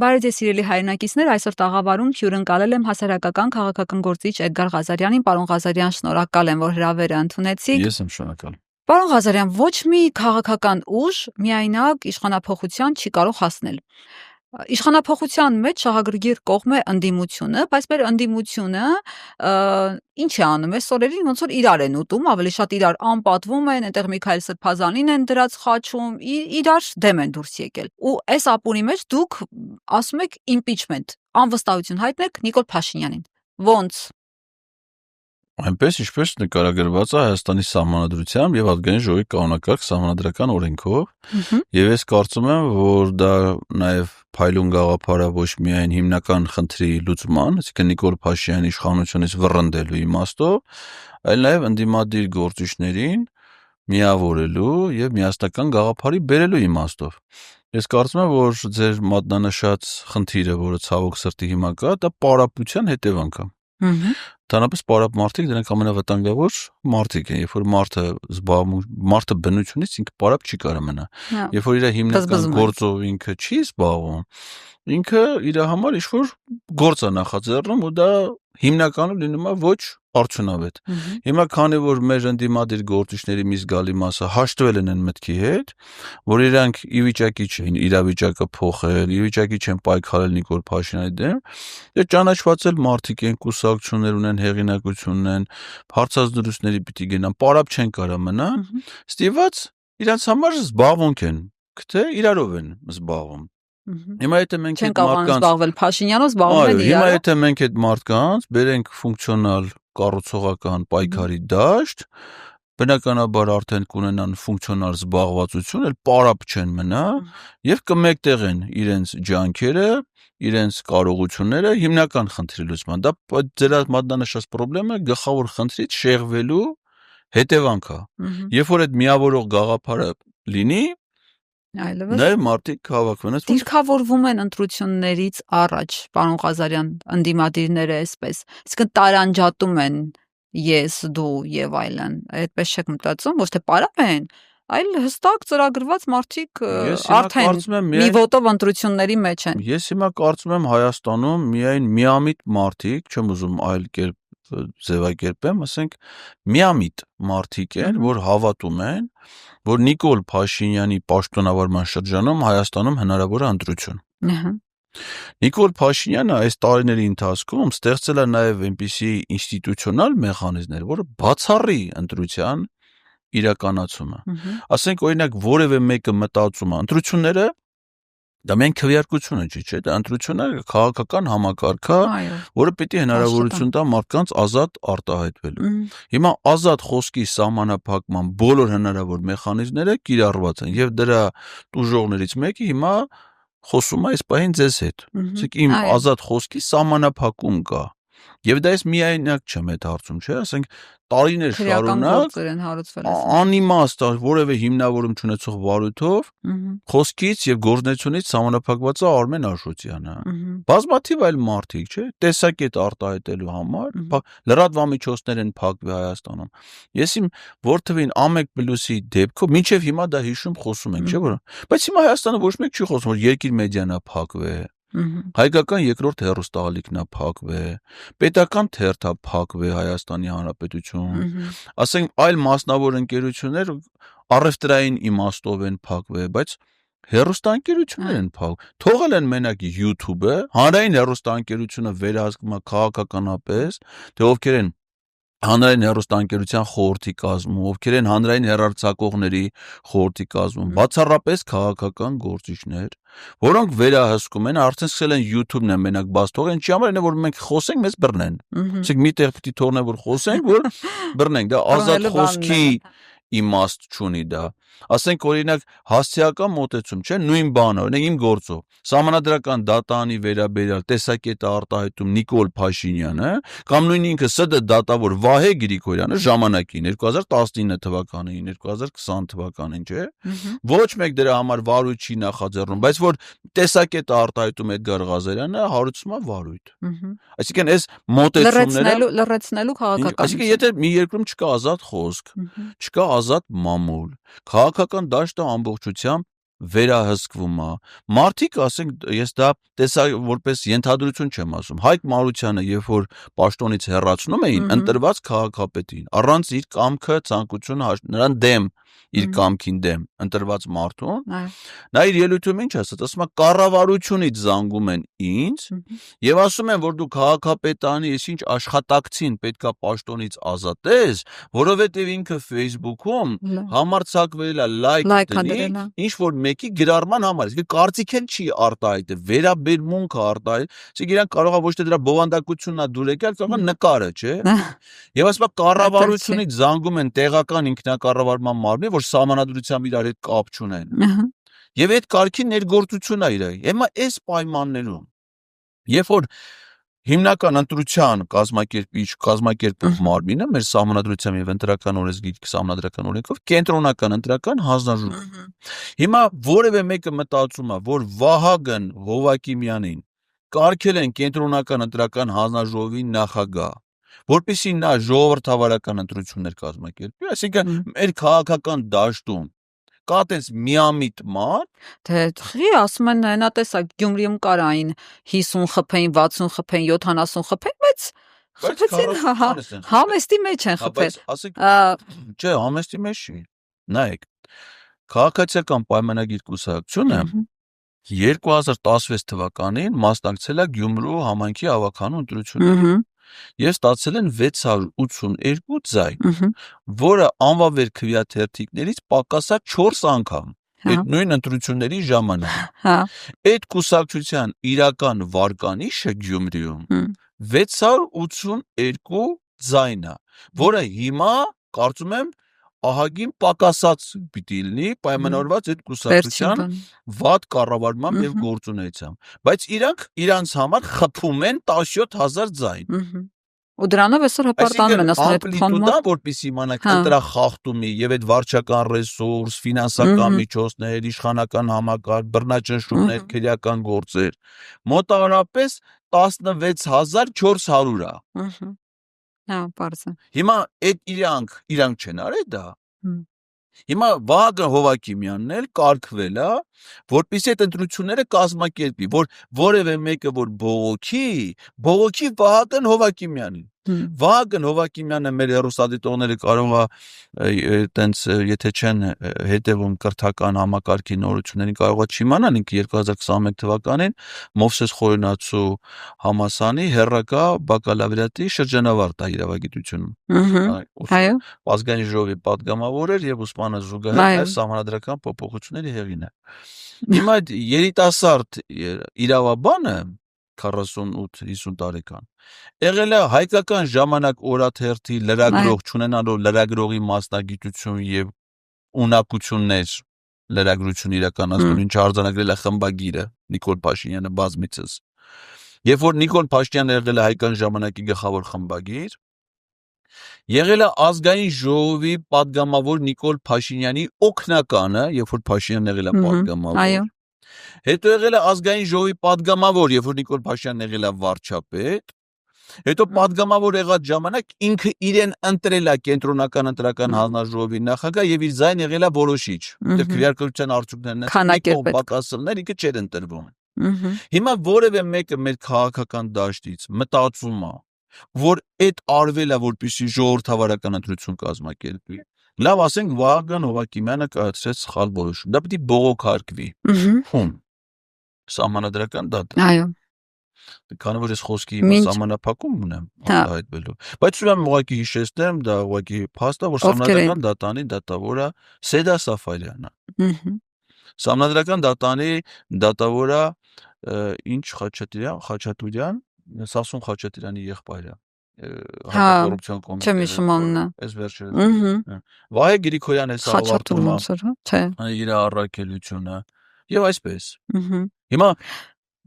Բարև ձեզ սիրելի հայրենակիցներ, այսօր տաղավարում հյուրընկալել եմ հասարակական քաղաքական գործիչ Էդգար Ղազարյանին։ Պարոն Ղազարյան, շնորհակալ եմ, որ հրավերը ընդունեցիք։ Ես եմ շնորհակալ։ Պարոն Ղազարյան, ոչ մի քաղաքական ուժ միայնակ իշխանափոխության չի կարող հասնել։ Իշխանափոխության մեջ շահագրգիռ կողմ է ընդդիմությունը, բայց մեր ընդդիմությունը ինչ է անում, այս օրերին ոնց որ իրար են ուտում, ավելի շատ իրար անպատվում են, այնտեղ Միքայել Սրբազանին են դրած խաչում, իրար դեմ են դուրս եկել։ Ու այս ապուրի մեջ դուք ասում եք impeachment, անվստահություն հայտնեք Նիկոլ Փաշինյանին։ Ոնց։ Այնպես ինչպես նկարագրված է Հայաստանի Սահմանադրությամբ եւ Ազգային ժողովի կանոնակարգ սահմանադրական օրենքով, եւ ես կարծում եմ, որ դա նաեւ փայլուն գաղափար է ոչ միայն հիմնական խնդրի լուծման, այսինքն Նիկոլ Փաշինյանի իշխանությունից վռնդելու իմաստով, այլ նաեւ ընդդիմադիր գործիչներին միավորելու եւ միասնական գաղափարի բերելու իմաստով։ Ես կարծում եմ, որ ձեր մատնանշած խնդիրը, որը ցավոք սրտի հիմա կա, դա պարապության հետևանք է։ Դրանպես պարապ մարդիկ դրանք ամենավտանգավոր մարդիկ են, երբ որ մարդը բնությունից ինքը պարապ չի կարող մնա։ Երբ որ իր հիմնական գործով ինքը չի զբաղվում, ինքը իր համար ինչ-որ գործ է նախաձեռնում ու դա հիմնականում լինում է ոչ արդյունավետ։ Հիմա քանի որ մեր ընդդիմադիր գործիչների մի զգալի մասը հաշտվել են այն մտքի հետ, որ իրանք ի վիճակի չեն իրավիճակը փոխել, ի վիճակի չեն պայքարել Նիկոլ Փաշինյանի դեմ, դե ճանաչվածել մարդիկ են, կուսակցություններ ունեն, հեղինակություն ունեն, հարցազրույցների պիտի գնան, պարապ չեն կարող մնան, ստիված իրանց համար զբաղվոնք են, թե իրարով են զբաղվում։ Հիմա եթե մենք այդ մարդկանց զբաղվել Փաշինյանով զբաղվում են իրարով։ Հիմա եթե մենք այդ մարդկանց բերենք ֆունկցիոնալ կառուցողական պայքարի դաշտ, բնականաբար արդեն կունենան ֆունկցիոնալ զբաղվածություն, էլ պարապ չեն մնա եւ կմեկտեղեն իրենց ջանքերը, իրենց կարողությունները հիմնական խնդրի լուծման։ Դա ձեր մատնանշած խնդրը գլխավոր խնդրից շեղվելու հետևանք է։ Երբ որ այդ միավորող գաղափարը լինի, Այլևս մարդիկ հավաքվեն։ Դիրքավորվում են ընտրություններից առաջ, պարոն Ղազարյան, ընդդիմադիրները այսպես, իսկ տարանջատում են ես, դու եւ այլն։ Այդպես չեք մտածում, ոչ թե պարապ են, այլ հստակ ծրագրված մարդիկ արդեն մի ոտով ընտրությունների մեջ են։ Ես հիմա կարծում եմ Հայաստանում միայն միամիտ մարդիկ, չեմ ուզում այլ կերպ ձևակերպեմ, ասենք միամիտ մարդիկ են, որ հավատում են, որ Նիկոլ Փաշինյանի պաշտոնավարման շրջանում Հայաստանում հնարավոր է ընտրություն։ Նիկոլ Փաշինյանը այս տարիների ընթացքում ստեղծել է նաև այնպիսի ինստիտուցիոնալ մեխանիզմներ, որը բացառի ընտրության իրականացումը։ Ասենք օրինակ որևէ մեկը մտածում է ընտրությունները դա միայն քվեարկությունը չէ, դա ընտրությունը քաղաքական համակարգ է, որը պիտի հնարավորություն տա մարդկանց ազատ արտահայտվելու։ Հիմա ազատ խոսքի սահմանափակման բոլոր հնարավոր մեխանիզմները կիրառված են եւ դրա տուժողներից մեկը հիմա խոսում է այս պահին ձեզ հետ։ Ասենք իմ ազատ խոսքի սահմանափակում կա։ Եվ դա ես միայնակ չեմ այդ հարցում, չէ՞, ասենք տարիներ շարունակ անիմաստ որևէ հիմնավորում չունեցող վարույթով խոսքից եւ գործունեությունից սահմանափակված է Արմեն Աշոտյանը։ Բազմաթիվ այլ մարդիկ, չէ՞, տեսակետ արտահայտելու համար լրատվամիջոցներ են փակվել Հայաստանում։ Ես իմ որդվին Ամեկ+-ի դեպքով մինչեւ հիմա դա հիշում խոսում ենք, չէ՞ որ։ Բայց հիմա Հայաստանը ոչ մեկ չի խոսում, որ Երկիր մեդիան է փակվել։ Հայկական երկրորդ հեռուստաալիքն է փակվել, պետական թերթը փակվել Հայաստանի Հանրապետություն, ասենք այլ մասնավոր ընկերություններ առևտրային իմաստով են փակվել, բայց հեռուստաընկերություններ են փակվել, թողել են մենակ YouTube-ը, հանրային հեռուստաընկերությունը վերահսկվում է քաղաքականապես, թե ովքեր են հանրային հեռուստաընկերության խորհրդի կազմում, ովքեր են հանրային հեռարձակողների խորհրդի կազմում, բացառապես քաղաքական գործիչներ, որոնք վերահսկում են, արդեն սկսել են YouTube-ն մենակ բաց թողել, ինչի համար, որ մենք խոսենք, մեզ բռնեն։ Ասենք մի տեղ պիտի թողնեն, որ խոսենք, որ բռնենք, դա ազատ խոսքի իմաստ չունի դա։ Ասենք օրինակ հասցեական մոտեցում, չէ՞, նույն բանը, օրինակ իմ գործով Սահմանադրական դատանի վերաբերյալ տեսակետը արտահայտում Նիկոլ Փաշինյանը կամ նույն ինքը ՍԴ դատավոր Վահե Գրիգորյանը ժամանակին 2019 թվականին, 2020 թվականին, չէ՞։ Ոչ մեկ դրա համար վարույթ չի նախաձեռնում, բայց որ տեսակետը արտահայտում Էդգար Ղազարյանը հարուցում է վարույթ։ Այսինքն այս մոտեցումները լրացնելու քաղաքական։ Այսինքն եթե մի երկրում չկա ազատ խոսք, չկա ազատ մամուլ, քաղաքական դաշտը ամբողջությամբ վերահսկվում է։ Մարդիկ, ասենք, ես դա տեսա որպես ենթադրություն չեմ ասում։ Հայկ Մարությանը, երբ որ պաշտոնից հեռացնում էին, ընտրված քաղաքապետին, առանց իր կամքը, ցանկությունը, նրան դեմ, իր կամքին դեմ ընտրված մարդուն, նա իր ելույթում ինչ ասաց, ասում է կառավարությունից զանգում են ինձ եւ ասում են, որ դու քաղաքապետանի ես ինչ աշխատակցին պետքա պաշտոնից ազատես, որովհետեւ ինքը Facebook-ում համարձակվել է լայք դնի, ինչ որ մեկի գրառման համար, իսկ կարծիք էլ չի արտահայտել, վերաբերմունք է արտահայտել, իսկ իրանք կարող է ոչ թե դրա բովանդակությունն է դուր եկել, կարող է նկարը, չէ։ Եվ ասում է կառավարությունից զանգում են տեղական ինքնակառավարման մարմին, որ սահմանադրությամբ իրար հետ կապ չունեն։ Եվ այդ կարգի ներգործություն է իրար։ Հիմա այս պայմաններում, երբ որ հիմնական ընտրության կազմակերպող մարմինը մեր սահմանադրությամբ եւ ընտրական օրենսգիր սահմանադրական օրենքով կենտրոնական ընտրական հանձնաժողովն է։ Հիմա որևէ մեկը մտածում է, որ Վահագն Հովակիմյանին կարգել են կենտրոնական ընտրական հանձնաժողովի նախագահ, որպեսզի նա ժողովրդավարական ընտրություններ կազմակերպի, այսինքն մեր քաղաքական դաշտում կա տես միամիտ մարդ, թե ասում են նա տեսակ Գյումրիում կար այն 50 խփեն, 60 խփեն, 70 խփեն, բայց խփեցին համեստի մեջ են խփել։ Չէ, համեստի մեջ չի։ Նայեք, քաղաքացիական պայմանագիր կուսակցությունը 2016 թվականին մասնակցել է Գյումրու համայնքի ավականու ընտրություններին եւ ստացել են 682 ձայն, որը անվավեր քվեաթերթիկներից պակասա 4 անգամ այդ նույն ընտրությունների ժամանակ։ Այդ կուսակցության իրական վարկանիշը Գյումրիում 682 ձայն է, որը հիմա կարծում եմ ահագին պակասած պիտի լինի պայմանավորված այդ կուսակցության վատ կառավարմամբ եւ գործունեությամբ, բայց իրանց համար խփում են 17000 ձայն։ Ու դրանով այսօր հպարտանում են, ասում են ամպլիտուդա, որպեսզի իմանաք ընտրախախտումի եւ այդ վարչական ռեսուրս, ֆինանսական միջոցներ, իշխանական համակարգ, բռնաճնշումներ, քրեական գործեր, մոտավորապես 16400 է։ Պարզ է։ Հիմա այդ իրանք չեն արել դա։ Հիմա Վահագն Հովակիմյանն էլ կարգվել է, որպեսզի այդ ընտրությունները կազմակերպի, որ որևէ մեկը որ բողոքի Վահագն Հովակիմյանին։ Վահագն Հովակիմյանը մեր հեռուստադիտողները կարող է այտենց եթե չեն հետևում կրթական համակարգի նորություններին կարող է չիմանան, ինքը 2021 թվականին Մովսես Խորենացու համալսարանի հերրակա բակալավրիատի շրջանավարտ է իրավագիտությունում։ Այո։ Ազգային ժողովի պատգամավոր էր եւ ուսմանը զուգահեռ սահմանադրական փոփոխությունների հեղինակ։ Հիմա այդ երիտասարդ իրավաբանը 48-50 տարեկան եղել է հայկական ժամանակ օրաթերթի լրագրող, չունենալով լրագրողի մասնագիտություն եւ ունակություններ լրագրություն իրականացնելու, ինչ արձանագրել է խմբագիրը Նիկոլ Փաշինյանը բազմիցս։ Երբ որ Նիկոլ Փաշինյանը եղել է հայկական ժամանակի գլխավոր խմբագիր, եղել է ազգային ժողովի պատգամավոր Նիկոլ Փաշինյանի օգնականը, երբ որ Փաշինյանն եղել է պատգամավոր։ Հետո եղել է ազգային ժողովի պատգամավոր, երբ որ Նիկոլ Փաշինյանն եղել է վարչապետ։ Հետո պատգամավոր եղած ժամանակ ինքը իրեն ընտրել է կենտրոնական ընտրական հանձնաժողովի նախագահ եւ իր ձայն եղել է որոշիչ։ Դեռ քվեարկության արդյունքներն են պակասելներ ինքը չէր ընտրվում։ Հիմա որևէ մեկը մեր քաղաքական դաշտից մտածում է, որ այդ արվել է որպեսզի ժողովրդավարական ընտրություն կազմակերպի։ Լավ, ասենք Վահագն Հովակիմյանը կայացրեց սխալ որոշում։ Դա պիտի բողոքարկվի։ Ում սահմանադրական դատա։ Այո։ Քանի որ ես խոսքի սահմանափակում ունեմ արտահայտվելու։ Բայց ուրեմն ուղղակի հիշեցնեմ, դա ուղղակի փաստ է, որ սահմանադրական դատանի դատավորը Սեդա Սաֆարյանն է։ Սահմանադրական դատանի դատավորը ինչ Խաչատուրյան, Սասուն Խաչատուրյանի եղբայրը։ Կոռուպցիոն կոմիտեի։ Այս վերջերս։ Վահե Գրիգորյանը սավարտում է։ Չէ։ Իր առաքելությունը եւ այսպես։ Հիմա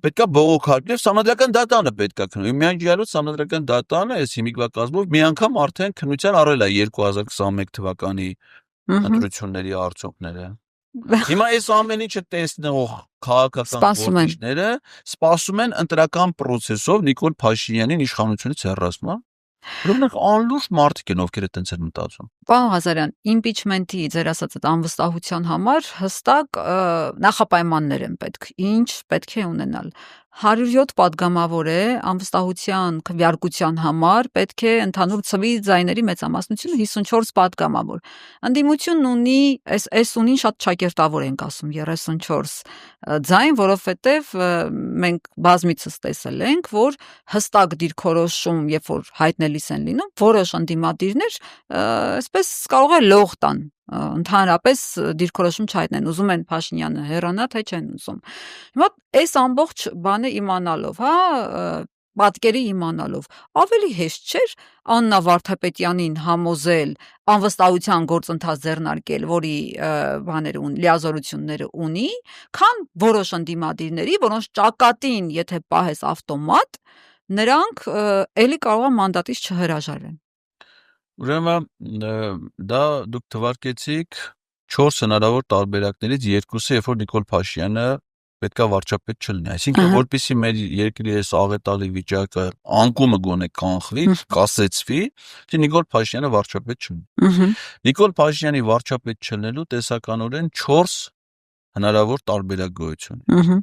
պետքա բողոքարկել սահմանադրական դատանը պետքա քննի։ Միայն ջալոց սահմանադրական դատանը այս հիմիկվա կազմով մի անգամ արդեն քննության առել է 2021 թվականի ընտրությունների արդյունքները։ Հիմա այս ամեն ինչը տեսնող քաղաքական գործիչները սպասում են ընտրական process-ով Նիկոլ Փաշինյանին իշխանությունից հեռացման։ Ուրեմն անլուրջ մարդիկ են ովքեր այդտենց են մտածում։ Պարոն Ղազարյան, impeachment-ի ձեր ասած այդ անվստահության համար հստակ նախապայմաններ են պետք։ Ինչ պետք է ունենալ։ 107 падգամավոր է անվստահության քվեարկության համար, պետք է ընդհանուր ցվի ձայների մեծամասնությունը 54 падգամավոր։ Ընդդիմությունն ունի այս ունին շատ ճակերտավոր ենք ասում 34 ձայն, որովհետև մենք բազմիցս տեսել ենք, որ հստակ դիրքորոշում, երբ որ հայտնելիս են լինում, որոշ ընդդիմադիրներ այսպես կարող է լող տան, ընդհանրապես դիրքորոշում չհայտնեն, ուզում են Փաշինյանը հեռանա, թե չեն ուզում։ Հիմա այս ամբողջ բանը իմանալով, պատկերի իմանալով, ավելի հեշտ չէր Աննա Վարդապետյանին համոզել անվստահության գործընթաց ձեռնարկել, որի լիազորությունները ունի, քան որոշ ընդդիմադիրների, որոնց ճակատին, եթե պահես ավտոմատ, նրանք էլի կարող է մանդատից չհրաժարվեն։ Ուրեմն դա դուք թվարկեցիք 4 հնարավոր տարբերակներից երկուսը, երբ որ Նիկոլ Փաշինյանը պետքա վարչապետ չլինի, այսինքն որպեսզի մեր երկրի այս աղետալի վիճակը անկումը գոնե կանխվի, կասեցվի, թե Նիկոլ Փաշինյանը վարչապետ չլինի։ Նիկոլ Փաշինյանի վարչապետ չլինելու տեսականորեն 4 հնարավոր տարբերակ գոյություն ունի։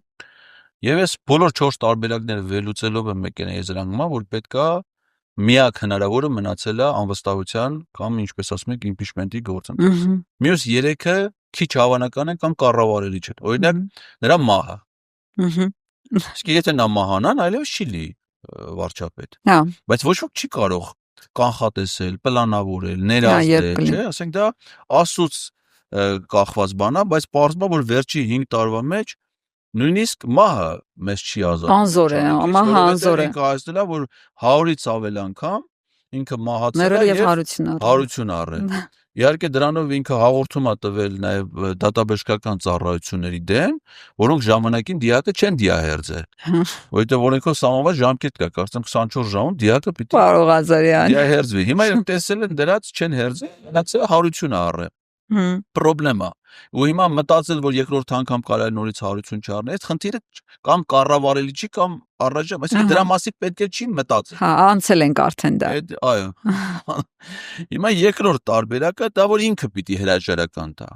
Եվ այս բոլոր 4 տարբերակները վերլուծելով եմ եկել եզրանկման, որ պետքա միակ հնարավորը մնացել է անվստահության կամ ինչպես ասում եք impeachment-ի գործընթաց։ Մյուս 3-ը քիչ հավանական են կամ կառավարելի չեն։ Օրինակ նրա մահը։ Իսկ եթե նա մահանան, այլևս չի լի վարչապետ։ Բայց ոչ ոք չի կարող կանխատեսել, պլանավորել, ներազդել, չէ՞, ասենք դա Աստծուց կախված բան է, բայց պարզվում է, որ վերջի 5 տարվա մեջ նույնիսկ մահը մեզ չի ազատում։ Անզոր է, մահը անզոր է։ Ինքը ասել է, որ 100-ից ավել անգամ ինքը մահացել է եւ հարություն առել։ Իհարկե դրանով ինքը հաղորդում է տվել նաև դատաբժշկական ծառայությունների դեմ, որոնք ժամանակին դիակը չեն դիահերձել։ Որովհետև օրենքով սահմանված ժամկետ կա, կարծեմ 24 ժամում դիակը պիտի Պարոն Ղազարյան դիահերձվի։ Հիմա իրենք տեսել են դրած չեն հերձել, մնացել հարություն առել։ Պրոբլեմա։ Ու հիմա մտածել, որ երկրորդ անգամ կարելի է նորից հարություն չառնել, այդ խնդիրը կամ կառավարելի չի կամ առայժմ, այսինքն դրա մասին պետք է չի մտածել։ Հա, անցել ենք արդեն դա։ Այո։ Հիմա երկրորդ տարբերակը դա որ ինքը պիտի հրաժարական տա։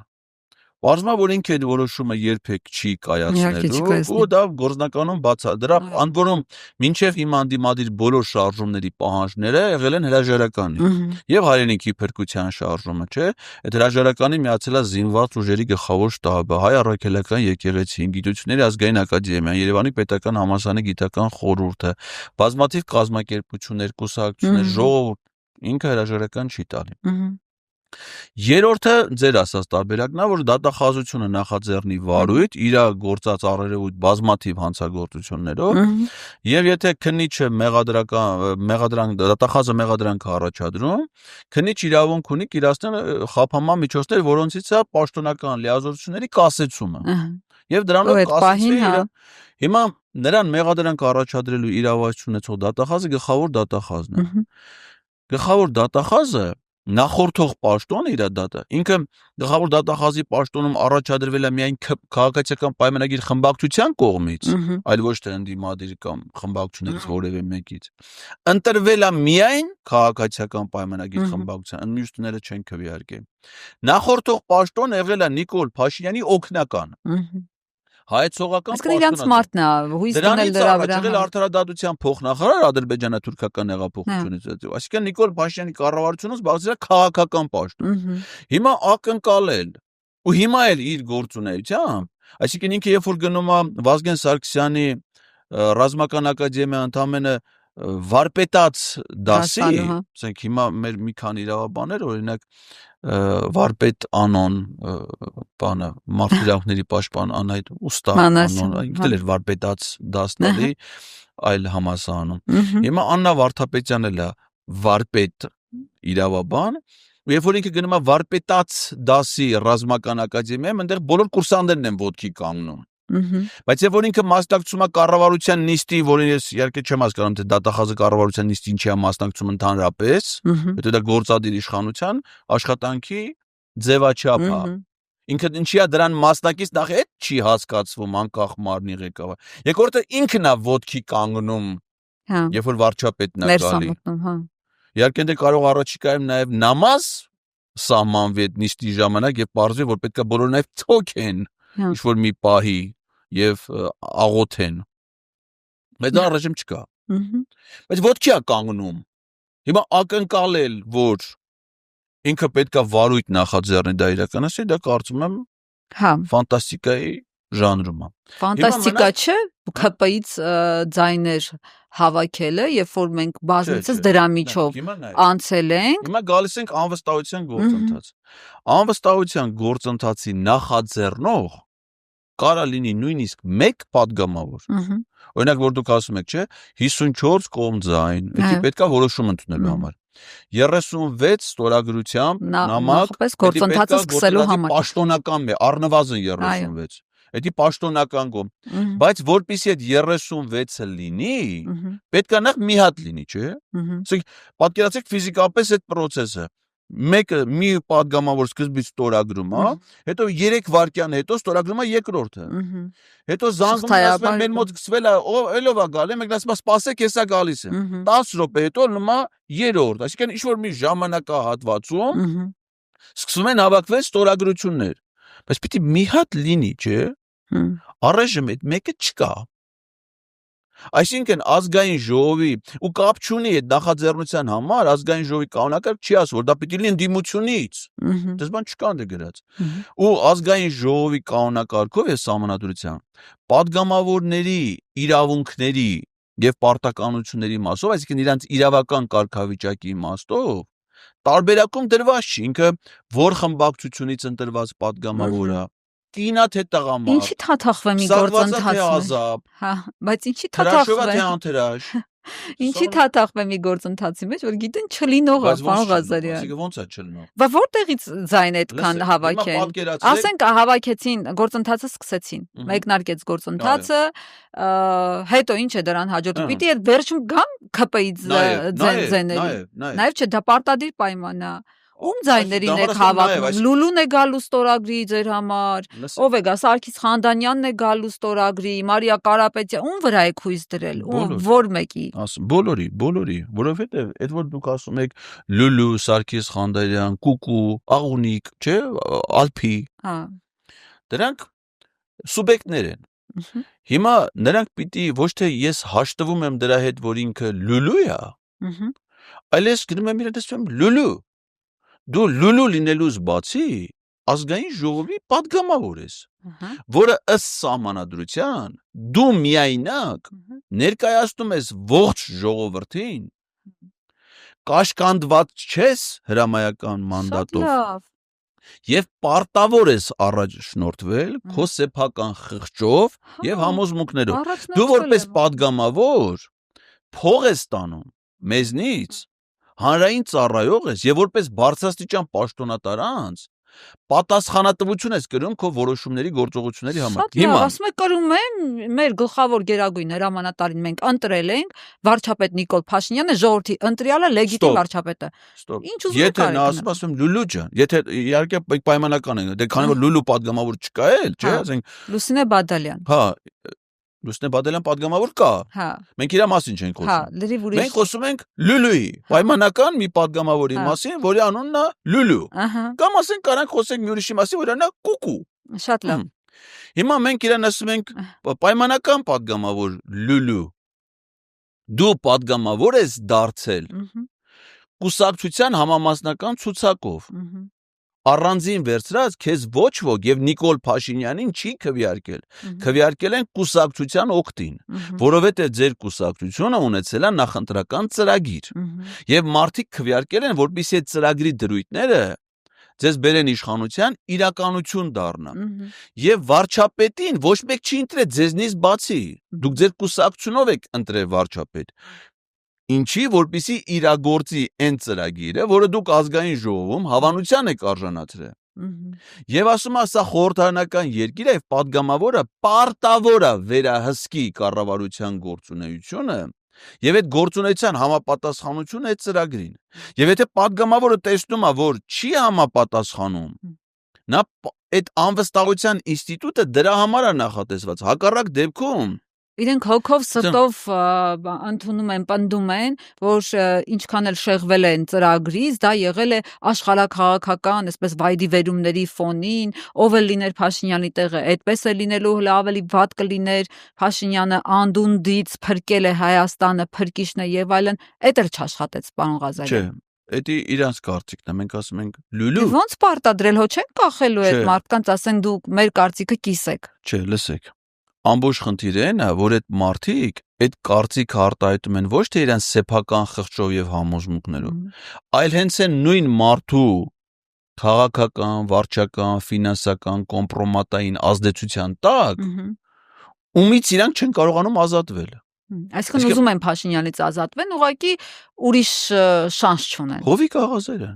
Պարզվում է, որ ինքը այդ որոշումը երբեք չի կայացնելու, ու դա գործնականում բաց է։ Դրա ընդ որում մինչև հիմա անդիմադիր բոլոր շարժումների պահանջները եղել են հրաժարականի։ Եվ հայրենիքի փրկության շարժումը, չէ՞, այդ հրաժարականի միացել է զինված ուժերի գլխավոր շտաբը, Հայ առաքելական եկեղեցին, Գիտությունների ազգային ակադեմիան, Երևանի պետական համալսարանի գիտական խորհուրդը, բազմաթիվ կազմակերպություններ, կուսակցություններ, ժողովուրդ, ինքը հրաժարական չի տալի։ Երրորդը ձեր ասած տարբերակն է, որ դատախազությունը նախաձեռնի վարույթ իր գործած առերևույթ բազմաթիվ հանցագործություններով, եւ եթե քննիչը դատախազը մեղադրանք առաջադրում, քննիչ իրավունք ունի իրացնել խափանման միջոցներ, որոնցից է պաշտոնական լիազորությունների կասեցումը։ Եւ դրանով կասեցվի հիմա նրան մեղադրանք առաջադրելու իրավասություն ունեցող դատախազը գլխավոր դատախազն է։ Գլխավոր դատախազը նախորդող պաշտոնը իր դատը, ինքը գլխավոր դատախազի պաշտոնում առաջադրվել է միայն քաղաքացիական պայմանագիր խմբակցության կողմից, այլ ոչ թե ընդդիմադիր կամ խմբակցություններից որևէ մեկից։ Ընտրվել է միայն քաղաքացիական պայմանագիր խմբակցության, մյուսները չեն քվեարկել։ Նախորդող պաշտոնը եղել է Նիկոլ Փաշինյանի օգնական։ Հայեցողական պաշտոնը։ Իսկ իրանց մարդն է, հույս դնել դրա վրա։ Եղել արդարադատության փոխնախարար ադրբեջանա-թուրքական հեղափոխությունից հետո։ Այսինքն Նիկոլ Փաշինյանի կառավարությունը զբաղեցրել է քաղաքական պաշտոն։ Հիմա ակնկալել ու հիմա էլ իր գործունեությամբ, այսինքն ինքը երբ որ գնում է Վազգեն Սարգսյանի ռազմական ակադեմիա ընդամենը վարպետաց դասի, ասենք հիմա մեր մի քանի իրավաբաններ, օրինակ վարպետ Անոն, բանը մարդիրավների պաշտպան Անահիտ Ուստա Անոն, ինքն էլ էր վարպետաց դաս տալի այլ համալսարանում։ Հիմա Աննա Վարդապետյանն էլ է վարպետ իրավաբան, ու երբ որ ինքը գնում է վարպետաց դասի ռազմական ակադեմիայում, այնտեղ բոլոր կուրսանտներն են ոտքի կանգնում։ Բայց երբ որ ինքը մասնակցում է կառավարության նիստի, որին ես իհարկե չեմ հասկանում, թե դատախազը կառավարության նիստի ինչի է մասնակցում ընդհանրապես, հետո դա գործադիր իշխանության աշխատանքի ձևաչափ է։ Ինքը ինչի է դրան մասնակից նախ այդ չի հասկացվում անկախ մարմնի ղեկավար։ Երկրորդը ինքն է ոտքի կանգնում, երբ որ վարչապետն է գալի։ Իհարկե դե կարող առաջիկայում նաև նամազ սահմանվի այդ նիստի ժամանակ եւ բարձրի որ պետքա բոլորը նաև թոքեն ինչ որ մի պահի եւ աղոթեն։ Բայց դա ռեժիմ չկա։ Բայց ոդքի է կանգնում։ Հիմա ակնկալել, որ ինքը պետքա վարույթ նախաձեռնի դա իրականացնի, դա կարծում եմ ֆանտաստիկայի ժանրում է։ Ֆանտաստիկա չէ, ԿՊ-ից ձայներ հավաքելը, երբ որ մենք բազմիցս դրա միջով անցել ենք։ Հիմա գալիս ենք անվստահության գործընթաց։ Անվստահության գործընթացի նախաձեռնող կարա լինի նույնիսկ մեկ падգամավոր։ Օրինակ որ դուք ասում եք, չէ, 54 կողմ ձայն, դա պետքա որոշում ընդունելու համար։ 36 ստորագրությամբ նամակ գործընթացը սկսելու համար։ Պաշտոնական է, առնվազն 36։ Դա պաշտոնական կողմ։ Բայց որպեսզի այդ 36-ը լինի, պետքա նախ մի հատ լինի, չէ։ Ասենք պատկերացրեք ֆիզիկապես այդ process-ը։ Մեկը մի падգամավոր սկզբից ստորագրում է, հետո 3 վայրկյան հետո ստորագրում է երկրորդը։ Հետո զանգում ասում են մեր մոտ սկսվել է, ելով է գալի, մենք ասում ենք սպասեք, հեսա գալիս եմ։ 10 րոպե հետո նոմա երրորդ, այսինքն ինչ որ մի ժամանակահատվածում սկսում են հավաքվել ստորագրություններ։ Բայց պիտի մի հատ լինի, չէ։ Առայժմ այդ մեկը չկա։ Այսինքն ազգային ժողովի ու կապ չունի այդ նախաձեռնության համար ազգային ժողովի կանոնակարգ չի ասում որ դա պիտի լինի ընդդիմությունից։ Դες բան չկա դե գրած։ Ու ազգային ժողովի կանոնակարգով եւ սահմանադրությամբ падգամավորների իրավունքների եւ պարտականությունների մասով, այսինքն իրանց իրավական կարգավիճակի իմաստով տարբերակում դրված չի, ինքը որ խմբակցությունից ընտրված падգամավոր է։ Կինա թե տղամարդ։ Ինչի թաթախվեմ մի գործընթացը։ Հա, բայց ինչի թաթախվեմ։ Ինչի թաթախվեմ մի գործընթացի մեջ, որ գիտեն չլինողը, պարոն Ղազարյան։ Այսինքն ոնց է չլինող։ Բա որտեղից ձայն այդքան հավաքեն։ Ասենք հավաքեցին, գործընթացը սկսեցին։ Մեկնարկեց գործընթացը, հետո ինչ է դրան հաջորդում։ Պիտի այդ վերջում գան ԿՊ-ից ձենների։ Նաև չէ, դա պարտադիր պայման է։ Ում ձայներին եք հավաքում։ Լուլուն է գալու ստորագրի ձեր համար։ Ով է գա, Սարգիս Խանդանյանն է գալու ստորագրի, Մարիա Կարապետյան, ում վրա եք հույս դրել։ Որ մեկի։ Ասում բոլորի, որովհետև այդ որ դուք ասում եք Լուլու, Սարգիս Խանդանյան, Կուկու, Աղունիկ, չէ, Ալփի։ Հա։ Դրանք սուբյեկտներ են։ Հիմա նրանք պիտի ոչ թե ես հաշտվում եմ դրա հետ, որ ինքը Լուլու է, այլ ես գնում եմ իրեն տեսնում Լուլու։ Դու Լուլու լինելուց բացի ազգային ժողովի падգամավոր ես, որը ըստ սահմանադրության դու միայնակ ներկայացնում ես ողջ ժողովրդին, կաշկանդված չես հրամայական մանդատով եւ պարտավոր ես առաջնորդվել քո սեփական խղճով եւ համոզմունքներով։ Դու որպես падգամավոր փող ես ստանում մեզնից հանրային ծառայող ես եւ որպես բարձրաստիճան պաշտոնատար անձ պատասխանատվություն ես կրում քո որոշումների գործողությունների համար։ Հիմա ասում եք կրում եմ մեր գլխավոր գերագույն հրամանատարին մենք ընտրել ենք վարչապետ Նիկոլ Փաշինյանը ժողովրդի ընտրյալը լեգիտիմ վարչապետը։ Ինչ ուզում եք։ Եթե նա ասում Լուլու ջան, եթե իհարկե պայմանական է, դե քանի որ Լուլու падգամավոր չկա էլ, չէ, ասենք Լուսինե Բադալյան։ Հա, Լուսինե Բադալյան падգամավոր կա։ Հա։ Մենք իր մասին չենք խոսում։ Հա, լրիվ ուրիշ։ Մենք խոսում ենք Լուլուի, պայմանական մի падգամավորի մասին, որի անունն է Լուլու։ Կամ ասենք կարանք խոսենք մի ուրիշի մասին, որի անունն է Կուկու։ Շատ լավ։ Հիմա մենք իրան ասում ենք պայմանական падգամավոր Լուլու։ Դու падգամավոր ես դարձել կուսակցության համամասնական ցուցակով։ Առանձին վերցրած քեզ ոչ ոք եւ Նիկոլ Փաշինյանին չի քվեարկել։ Քվեարկել են կուսակցության օգտին, որովհետեւ ձեր կուսակցությունը ունեցել է նախընտրական ծրագիր։ Եվ մարդիկ քվեարկել են, որպեսզի այդ ծրագրի դրույթները ձեզ բերեն իշխանության իրականություն դառնա։ Եվ վարչապետին ոչ մեկ չի ընտրել ձեզնից բացի։ Դուք ձեր կուսակցությունով եք ընտրել վարչապետ։ Ինչի որպեսզի իրագործի այն ծրագիրը, որը դուք ազգային ժողովում հավանության եք արժանացրել։ Եվ ասում է, սա խորհրդարանական երկիր է, եւ падգամավորը պարտավոր է վերահսկի կառավարության գործունեությունը եւ այդ գործունեության համապատասխանությունը այդ ծրագրին։ Եվ եթե падգամավորը տեսնում է, որ չի համապատասխանում, նա այդ անվստահության ինստիտուտը դրա համար է նախատեսված։ Հակառակ դեպքում Իրենք հոգով սրտով ընդունում են, պնդում են, որ ինչքան էլ շեղվել են ծրագրից, դա եղել է աշխարհաքաղաքական, այսպես վայրի վերումների ֆոնին, ով էլ լիներ Փաշինյանի տեղը, այդպես է լինելու, հələ ավելի վատ կլիներ, Փաշինյանը անդունդից փրկել է Հայաստանը, փրկիչն է եւ այլն, այդ էլ չաշխատեց պարոն Ղազարյան։ Չէ, դա իրանց կարծիքն է, մենք ասում ենք լուլու։ Ոնց պարտադրել, հո չեն կախելու այդ Չէ։ մարդկանց, ասեն դուք մեր կարծիքը կիսեք։ Չէ, լսեք։ Ամբողջ խնդիրը այն է, որ այդ մարդիկ այդ կարծիքը արտահայտում են ոչ թե իրենց սեփական խղճով եւ համոզմունքներով, այլ հենց այն նույն մարդու քաղաքական, վարչական, ֆինանսական, կոմպրոմատային ազդեցության տակ, ումից իրանք չեն կարողանում ազատվել։ Այսինքն ուզում են Փաշինյանից ազատվեն, ուղղակի ուրիշ շանս չունեն։ Հովիկ Աղազարյան։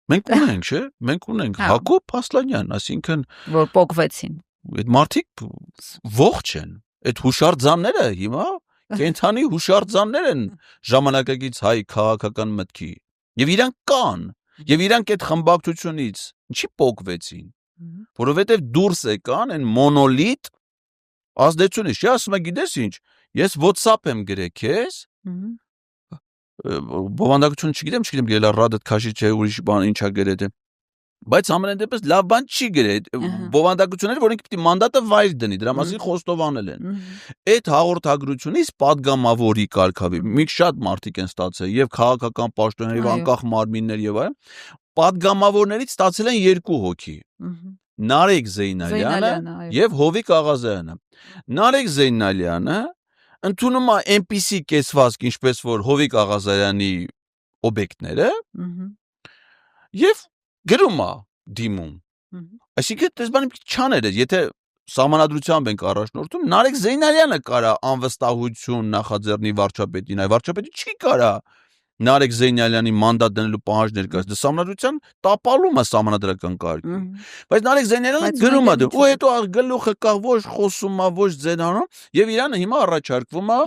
Մենք ունենք, չէ՞։ Մենք ունենք Հակոբ Ասլանյան, այսինքն որ պոկվեցին։ Այդ մարդիկ ողջ են։ Այդ հուշարձանները հիմա կենթանի հուշարձաններ են ժամանակակից հայ քաղաքական մտքի։ Եվ իրանք կան, եւ իրանք այդ խմբակցությունից ինչի պոկվեցին։ Որովհետեւ դուրս եկան այն մոնոլիտ ազդեցությունից։ Չի ասում, գիտես ինչ, ես WhatsApp եմ գրել քեզ։ Բովանդակություն չգիտեմ Գելարադդ քաշի չէ ուրիշ բան ինչա գրել։ Բայց ամենայն դեպս լավ բան չի գրել։ Բովանդակությունները, որ ինքը պիտի մանդատը վայր դնի, դրա մասին խոստովանել են։ Այդ հաղորդագրությունից падգամավորի կարգավի մի շատ մարդիկ են ստացել եւ քաղաքական պաշտոններ եւ անկախ մարմիններ եւ այլն։ Падգամավորներից ստացել են 2 հոգի։ Նարեկ Զեյնալյանը եւ Հովիկ Աղազարյանը։ Նարեկ Զեյնալյանը ընդունում է այնպիսի կեսվածք, ինչպես որ Հովիկ Աղազարյանի օբյեկտները եւ գրում է դիմում։ Այսինքն դες բանը չաներ, եթե սահմանադրությամբ ենք առաջնորդում, Նարեկ Զեյնալյանը կարա անվստահություն նախաձեռնի վարչապետին, այ վարչապետը չի կարա Նարեկ Զեյնալյանի մանդատ դնելու պահանջ ներկայացնել։ Դա սահմանադրության տապալում է սահմանադրական կարգին։ Բայց Նարեկ Զեյնալյանը գրում է ու հետո գլուխը կա ոչ խոսում է, ոչ ձենանում եւ իրանը հիմա առաջարկվում է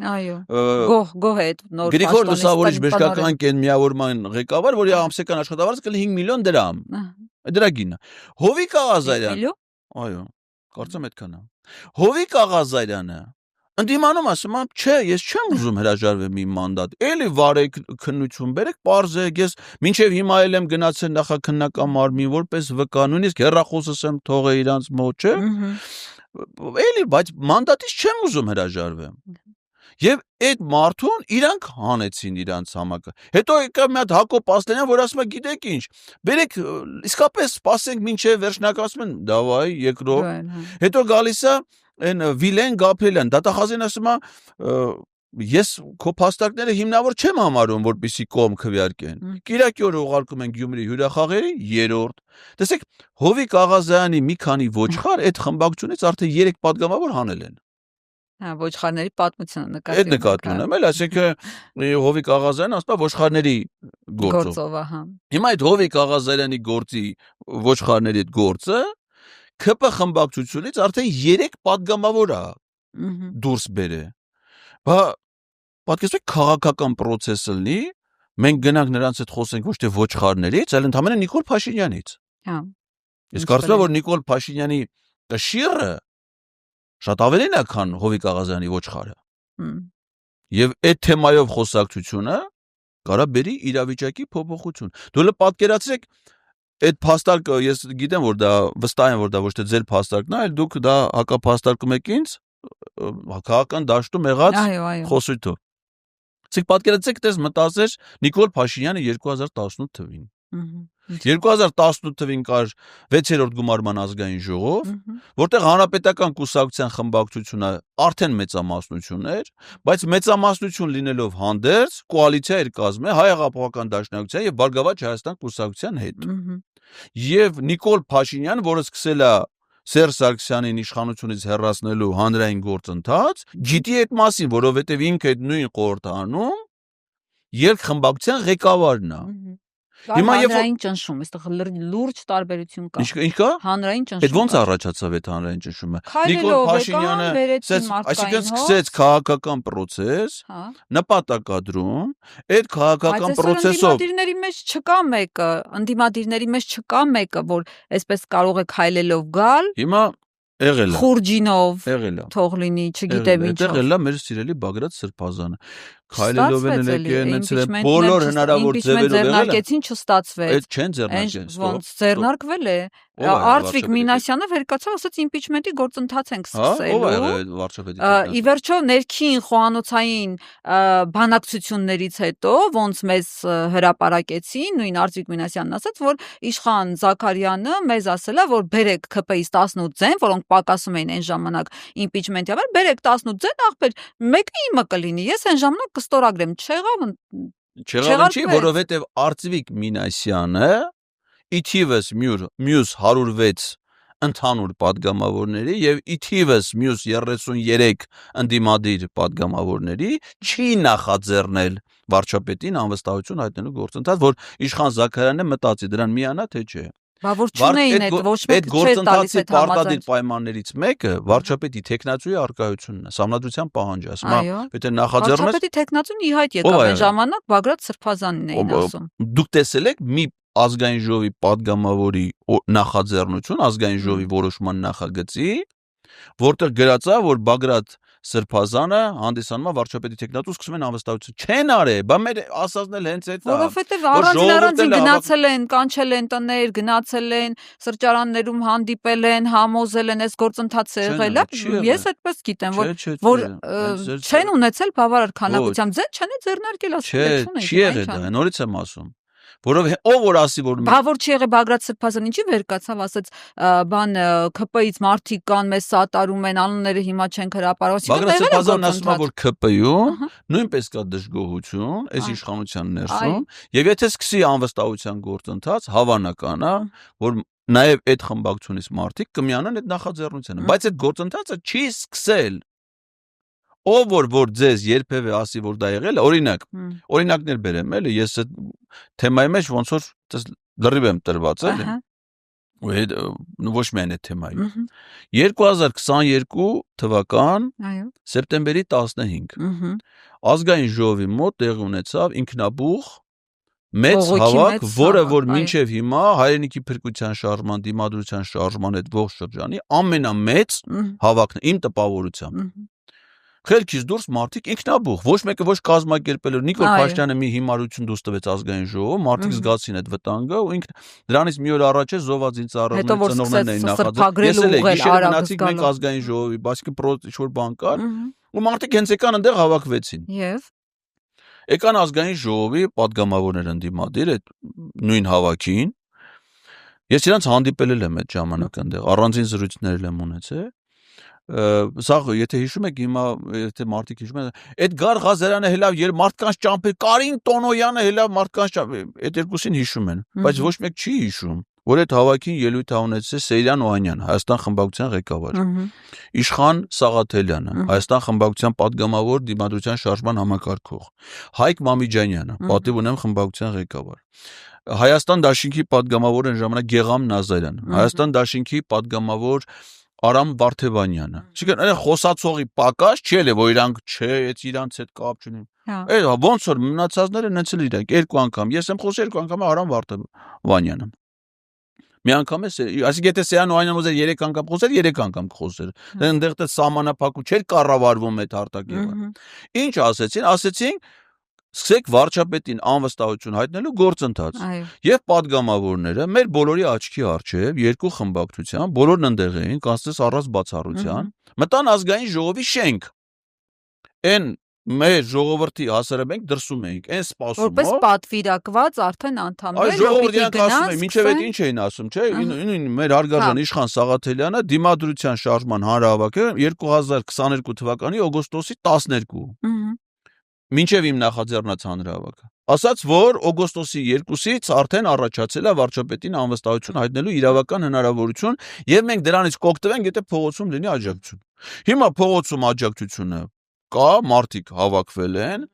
գոհ է նոր Գրիգոր Լուսավորիչ բժշկական կենմիավորման ղեկավար, որի ամսական աշխատավարձը կլինի 5 միլիոն դրամ։ Դրա գինը։ Հովիկ Աղազարյան։ Այո, կարծեմ այդքան է։ Հովիկ Աղազարյանը ընդդիմանում ասում եմ, չէ, ես չեմ ուզում հրաժարվել մի մանդատ։ Էլի վարեք քննություն բերեք, պարզեք, ես մինչև հիմա էլ եմ գնացել նախաքննական մարմին որպես վկա, նույնիսկ հեռախոսս եմ թողել իրանց մոտ, չէ։ Էլի, բայց մանդատից չեմ ուզում հրաժարվեմ։ Եվ այդ մարդուն իրանք հանեցին իրանց համակը։ Հետո եկավ մի հատ Հակոբ Ասլանյան, որ ասում է, գիտեք ինչ, բերեք, իսկապես սպասենք մինչև վերջնական, ասում են, դավայ, երկրորդ։ Հետո գալիս է այն Վիլեն Գաբրիելյան, դատախազին ասում է, ես քո փաստարկները հիմնավոր չեմ համարում, որպեսզի կողմ քվեարկեն։ Կիրակի օրը ուղարկում են Գյումրի հյուրախաղերի 3-րդ։ Տեսեք, Հովիկ Աղազարյանի մի քանի ոչխար այդ խմբակցությունից արդեն 3 падգամավոր հանել են։ Հա, ոչխարների պատմությունը նկատի։ Այդ նկատի ունեմ, էլ այսինքն Հովիկ Աղազարյանը ասում է ոչխարների գործով, հա։ Հիմա այդ Հովիկ Աղազարյանի գործի ոչխարների այդ գործը ԿՊ խմբակցությունից արդեն 3 падգամավոր է դուրս բերե։ Բա պատկերացրեք քաղաքական process-ը լինի, մենք գնանք նրանց հետ խոսենք ոչ թե ոչխարներից, այլ ընդհանրապես Նիկոլ Փաշինյանից։ Հա։ Ես կարծում եմ, որ Նիկոլ Փաշինյանի կշիռը շատ ավելին է, քան Հովիկ Աղազարյանի ոչխարը։ Եվ այդ թեմայով խոսակցությունը կարա բերի իրավիճակի փոփոխություն։ Դու պատկերացրեք այդ փաստարկը, ես գիտեմ, որ դա վստահ եմ, որ դա ոչ թե ձեր փաստարկն է, այլ դուք դա հակափաստարկում եք ինձ քաղաքական դաշտում եղած խոսույթով։ Ցիկ պատկերացրեք, դες մտածեր Նիկոլ Փաշինյանը 2018 թվին։ 2018 թվին կար 6-րդ գումարման ազգային ժողով, որտեղ հանրապետական կուսակցության խմբակցությունը արդեն մեծամասնություն էր, բայց մեծամասնություն լինելով հանդերձ կոալիցիա էր կազմել Հայ հեղափոխական դաշնակցության եւ Բարգավաճ Հայաստան կուսակցության հետ։ Եվ Նիկոլ Փաշինյանը, որը սկսել է Սերժ Սարգսյանին իշխանությունից հեռացնելու հանրային գործընթաց, գիտի այդ մասին, որովհետեւ ինքը այդ նույն խորհրդանում երկխմբակցության ղեկավարն է։ Հիմա հանրային ճնշում, այստեղ լուրջ տարբերություն կա։ Ինչ կա։ Հանրային ճնշում։ Այդ ոնց առաջացավ այդ հանրային ճնշումը։ Նիկոլ Փաշինյանը այսինքն սկսեց քաղաքական process, նպատակադրում, այդ քաղաքական process-ով ընդդիմադիրների մեջ չկա մեկը, որ այսպես կարող է քայլելով գալ։ Հիմա Եղել է, խուրջինով եղել է։ թող լինի, չգիտեմ ինչով։ Եղել է մեր սիրելի Բագրատ Սրբազանը։ Քայլելով են Ստացվեց եկել, հենց impeachment-ն բոլոր հնարավոր ձևերով եղել է։ ձեռնարկեցին, չստացվեց։ Այդ չեն ձեռնարկել։ Ոնց ձեռնարկվել է։ Ով է Արծվիկ վարչապետի Մինասյանը վերկացավ, ասաց impeachment-ի գործընթաց ենք Հա, ով է սկսելու։ եղել վարչապետի Ի տեխնացը։ վերջո ներքին խոհանոցային բանակցություններից հետո ոնց մեզ հրապարակեցին, նույն Արծվիկ Մինասյանն ասաց, որ իշխան Զաքարյանը մեզ ասել է, որ բերեք ԿՊ-ից 18 ձեն, որոնք պակասում էին այն ժամանակ impeachment-ի համար, բերեք 18 ձեն, ախպեր, մեկը իմը կլինի, ես այն ժամանակ կստորագրեմ, չեղավ Չեղավ ինչի, որովհետև Արծվիկ Մինասյանը ի թիվս մյուս 106 ընդհանուր падգամավորների եւ ի թիվս մյուս 33 ընդդիմադիր падգամավորների չի նախաձեռնել վարչապետին անվստահություն հայտնելու գործընթաց, որ իշխան Զաքարյանը մտածի դրան միանա թե չէ։ Բա որ չունեին այդ ոչ մեկ չէր տալիս այդ պարտադիր պայմաններից մեկը վարչապետի տեխնացուի արկայությունն է, սամնադրության պահանջը, ասում է, եթե նախաձեռնես վարչապետի տեխնացուն ի հայտ եկավ այն ժամանակ Բագրատ Սրբազանին էին ասում։ Դուք տեսել եք մի ազգային ժողովի падգամավորի նախաձեռնություն, ազգային ժողովի որոշման նախագծի, որտեղ գրած է, որ Բագրատ Սրբազանը հանդիսանում է վարչապետի տեխնատու, սկսում են անվստահություն։ Չեն արել, բա մեր ասածն էլ հենց այդ է։ Որովհետև առանձին գնացել են, կանչել են տներ, գնացել են, սրճարաններում հանդիպել են, համոզել են, այս գործընթացը եղել է։ Ես այդպես գիտեմ, որ չեն ունեցել բավարար քանակությամբ ձեն, չեն ձեռնարկել, ասել չունեն։ Չի եղել դա, նորից եմ ասում։ Որովհետև ով որ ասի որ բա որ չի եղել Բագրատ Սրբազան ինչի վերկացավ, ասաց բան ԿՊ-ից մարդիկ կան, մեզ սատարում են, անունները հիմա չենք հրապարակում։ Բագրատ Սրբազանն ասում է որ ԿՊ-ում նույնպես կա դժգոհություն այս իշխանության ներսում, եւ եթե սկսի անվստահության գործընթաց, հավանական է որ նաեւ այդ խմբակցությունից մարդիկ կմիանան այդ նախաձեռնությանը, բայց այդ գործընթացը չի սկսել։ Ով որ ձեզ երբևէ ասի որ դա եղել է, օրինակներ բերեմ, էլի, ես այդ թեմայի մեջ ոնց որ լրիվ եմ տրված, էլի։ Ոչ միայն այդ թեմայի։ 2022 թվական սեպտեմբերի 15 ազգային ժողովի մոտ տեղի ունեցավ ինքնաբուխ մեծ հավաք, որը որ մինչև հիմա հայրենիքի փրկության շարժման, դիմադրության շարժման այդ ողջ շրջանի ամենամեծ հավաքն է իմ տպավորությամբ։ Խելքից դուրս մարդիկ ինքնաբուխ, ոչ մեկը ոչ կազմակերպելով, Նիկոլ Փաշինյանը մի հիմարություն դուրս տվեց ազգային ժողով, մարդիկ զգացին այդ վտանգը ու ինքն դրանից մի օր առաջ է զոհված ծառայողների ծնողներն էին նախաձեռնել։ Ես էլ գիշերը գնացիք մենք ազգային ժողովի, բացի ինչ-որ բան կար, ու մարդիկ հենց եկան այնտեղ հավաքվեցին։ Եվ եկան ազգային ժողովի падգամավորներ ընդդիմադիր այդ նույն հավաքին։ Ես իրանց հանդիպել եմ այդ ժամանակ այնտեղ, առանձին զրույցներ եմ ունեցել։ Սա եթե հիշում եք հիմա եթե մարդիկ հիշում են Էդգար Ղազարյանը հելավ երբ մարդկանց ճամփեր Կարին Տոնոյանը հելավ մարդկանց ճամփեր այդ երկուսին հիշում են բայց ոչ մեկ չի հիշում որ այդ հավաքին ելույթ ունեցել Սեյրան Օհանյանը Հայաստան խմբակցության ղեկավար Իշխան Սաղաթելյանը Հայաստան խմբակցության падգամավոր դիմադրության շարժման համակարգող Հայկ Մամիջանյանը պատիվ ունեմ խմբակցության ղեկավար Հայաստան դաշինքի падգամավոր են ժամանակ Գեգամ Նազարյանը Հայաստան դաշինքի падգամավոր Արամ Վարդևանյանը։ Չգիտեմ, այն խոսացողի պակաս չի էլ որ իրանք չէ, այդ իրանց հետ կապ չունի։ Այդ ոնց որ մնացածները նենց էլ իրանք երկու անգամ։ Ես եմ խոսել երկու անգամ Արամ Վարդևանյանը։ Մի անգամ է, այսինքն եթե Սեյրան Օհանյանը ուզեր 3 անգամ խոսել, 3 անգամ կխոսեր։ Այնտեղ դե սահմանափակում չէր կառավարվում այդ արտակերպը։ Ինչ ասեցին, սկսեք վարչապետին անվստահություն հայտնելու գործընթաց։ Եվ падգամավորները մեր բոլորի աչքի առջև երկու խմբակցության, բոլորն ընդեղ էին, կանցնես առանց բացառության, մտան ազգային ժողովի շենք։ Այն մեր ժողովրդի հասարակ դրսում էինք, այն սպասում։ Որպես պատվիրակված արդեն անդամներ, ժողովրդի ասում են, մինչև այդ ինչ էին ասում, չէ՞, նույն մեր հարգարժան Իշխան Սաղաթելյանը դիմադրության շարժման հանրահավաքը 2022 թվականի օգոստոսի 12 Մինչև իմ նախաձեռնած հանրահավաքը։ Ասաց, որ օգոստոսի 2-ից արդեն առաջացել է վարչապետին անվստահություն հայտնելու իրավական հնարավորություն, եւ մենք դրանից կօգտվենք, եթե փողոցում լինի աջակցություն։ Հիմա փողոցում աջակցությունը կա, մարդիկ հավաքվել են,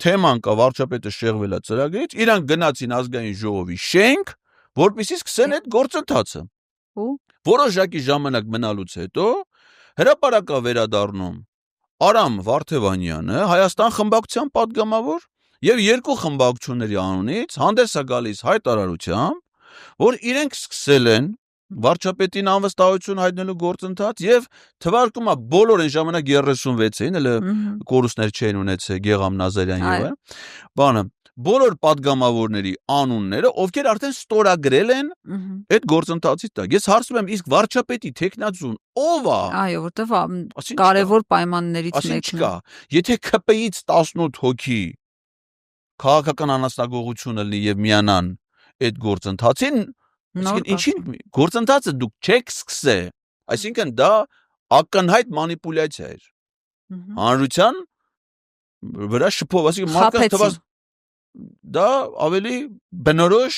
թեման կա, վարչապետը շեղվել է ծրագրից, իրանք գնացին ազգային ժողովի շենք, որպեսզի սկսեն այդ գործընթացը։ Որոշակի ժամանակ մնալուց հետո հրապարակա վերադառնում Արամ Վարդևանյանը Հայաստան խմբակցության падգամավոր եւ երկու խմբակցությունների անունից հանդես է գալիս հայտարարությամբ, որ իրենք սկսել են վարչապետին անվստահություն հայտնելու գործընթաց եւ թվարկում է բոլոր այն ժամանակ 36-ին, հələ կորուստներ չէին ունեցել Գեգամ Նազարյան եւ այլն։ Բանը բոլոր падգամավորների անունները, ովքեր արդեն ստորագրել են այդ գործընթացի տակ։ Ես հարցնում եմ, իսկ վարչապետի տեխնացուն ով է։ Այո, որտեվ կարևոր պայմաններից մեկն է։ Եթե ԿՊ-ից 18 հոգի քաղաքական անաստագողություն լինի եւ միանան այդ գործընթացին, այսինքն ինչին գործընթացը դուք չեք սկսե, այսինքն դա ակնհայտ մանիպուլյացիա էր։ Հանրության վրա շփով, այսինքն մարդկանց թվաց դա ավելի բնորոշ